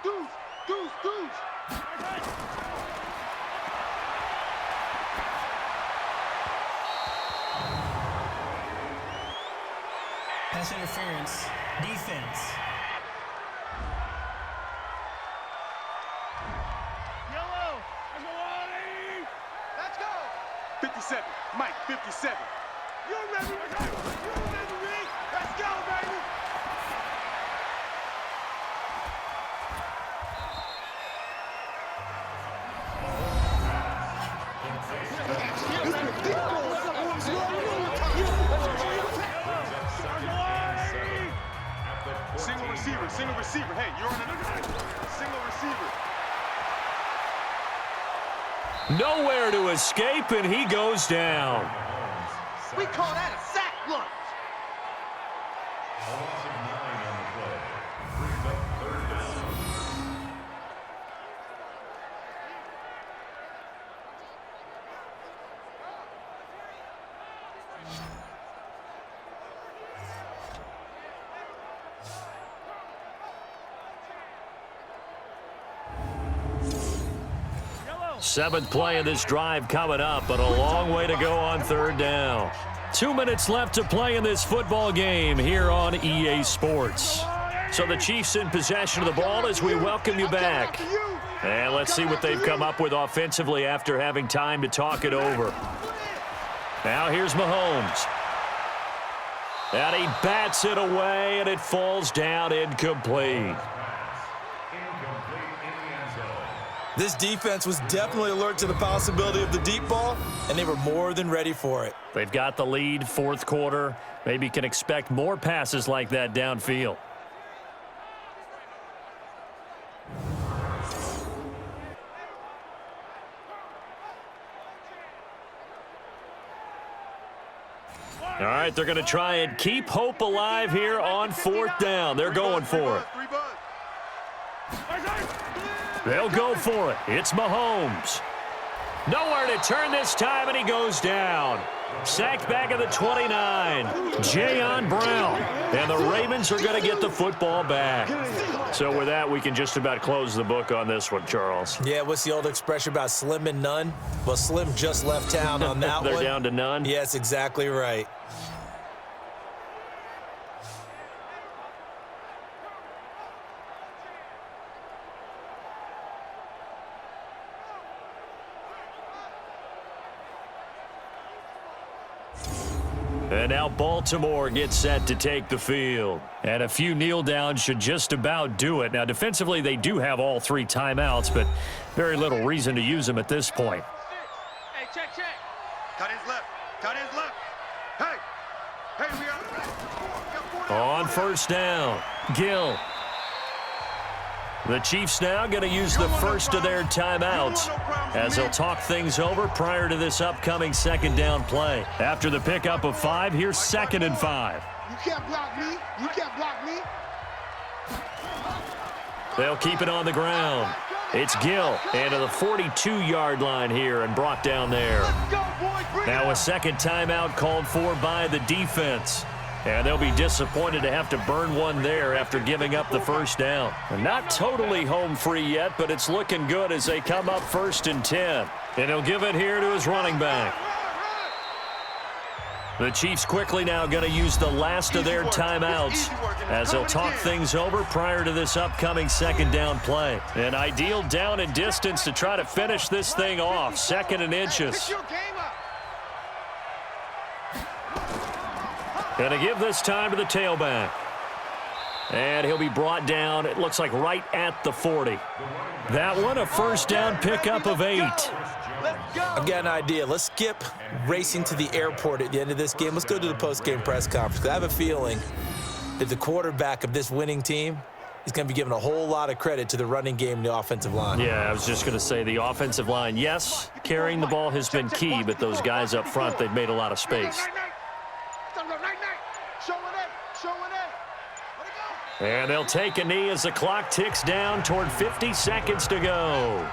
Pass interference. Defense. Yellow, I go 180. Let's go. 57. Mike, 57. You remember me? Let's go, baby. Single receiver. Hey, you're on a single receiver. Nowhere to escape, and he goes down. We call that a sack lunch. A loss of 9 on the play. Brings up 3rd down. Seventh play of this drive coming up, but a long way to go on 3rd down. 2 minutes left to play in this football game here on EA Sports. So the Chiefs in possession of the ball as we welcome you back. And let's see what they've come up with offensively after having time to talk it over. Now here's Mahomes. And he bats it away, and it falls down incomplete. This defense was definitely alert to the possibility of the deep ball, and they were more than ready for it. They've got the lead, 4th quarter. Maybe can expect more passes like that downfield. All right, they're going to try and keep hope alive here on 4th down. They're going for it. They'll go for it. It's Mahomes. Nowhere to turn this time, and he goes down. Sacked back at the 29. Jayon Brown. And the Ravens are going to get the football back. So with that, we can just about close the book on this one, Charles. Yeah, what's the old expression about slim and none? Well, Slim just left town on that They're one. down to none? Yes, exactly right. And now Baltimore gets set to take the field. And a few kneel downs should just about do it. Now, defensively, they do have all 3 timeouts, but very little reason to use them at this point. Hey, check. Cut his left. Hey, we are. On 1st down, Gill. The Chiefs now going to use the first of their timeouts as they'll talk things over prior to this upcoming 2nd down play. After the pickup of 5, here's 2nd and 5. You can't block me. They'll keep it on the ground. It's Gill into the 42-yard line here and brought down there. Now a 2nd timeout called for by the defense. And they'll be disappointed to have to burn one there after giving up the 1st down. Not totally home free yet, but it's looking good as they come up 1st and 10. And he'll give it here to his running back. The Chiefs quickly now going to use the last of their timeouts as they'll talk things over prior to this upcoming 2nd down play. An ideal down and distance to try to finish this thing off. 2nd and inches. Going to give this time to the tailback. And he'll be brought down, it looks like right at the 40. That one, a first down pickup of 8. I've got an idea. Let's skip racing to the airport at the end of this game. Let's go to the post-game press conference. I have a feeling that the quarterback of this winning team is going to be giving a whole lot of credit to the running game and the offensive line. Yeah, I was just going to say the offensive line, yes, carrying the ball has been key, but those guys up front, they've made a lot of space. And they'll take a knee as the clock ticks down toward 50 seconds to go.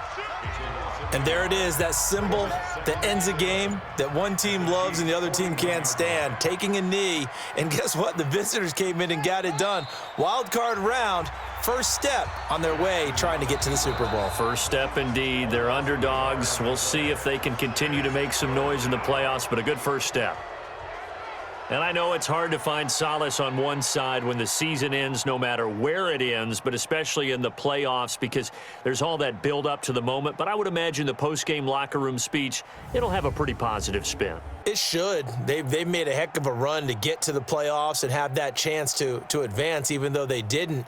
And there it is, that symbol that ends a game that one team loves and the other team can't stand, taking a knee. And guess what? The visitors came in and got it done. Wild card round, first step on their way trying to get to the Super Bowl. First step indeed. They're underdogs. We'll see if they can continue to make some noise in the playoffs, but a good first step. And I know it's hard to find solace on one side when the season ends, no matter where it ends, but especially in the playoffs because there's all that build up to the moment. But I would imagine the post-game locker room speech, it'll have a pretty positive spin. It should. They've made a heck of a run to get to the playoffs and have that chance to advance, even though they didn't.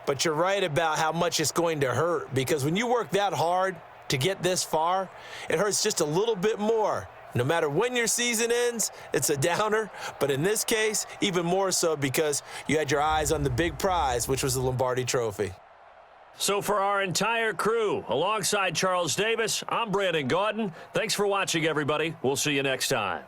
But you're right about how much it's going to hurt because when you work that hard to get this far, it hurts just a little bit more. No matter when your season ends, it's a downer. But in this case, even more so because you had your eyes on the big prize, which was the Lombardi Trophy. So for our entire crew, alongside Charles Davis, I'm Brandon Gaudin. Thanks for watching, everybody. We'll see you next time.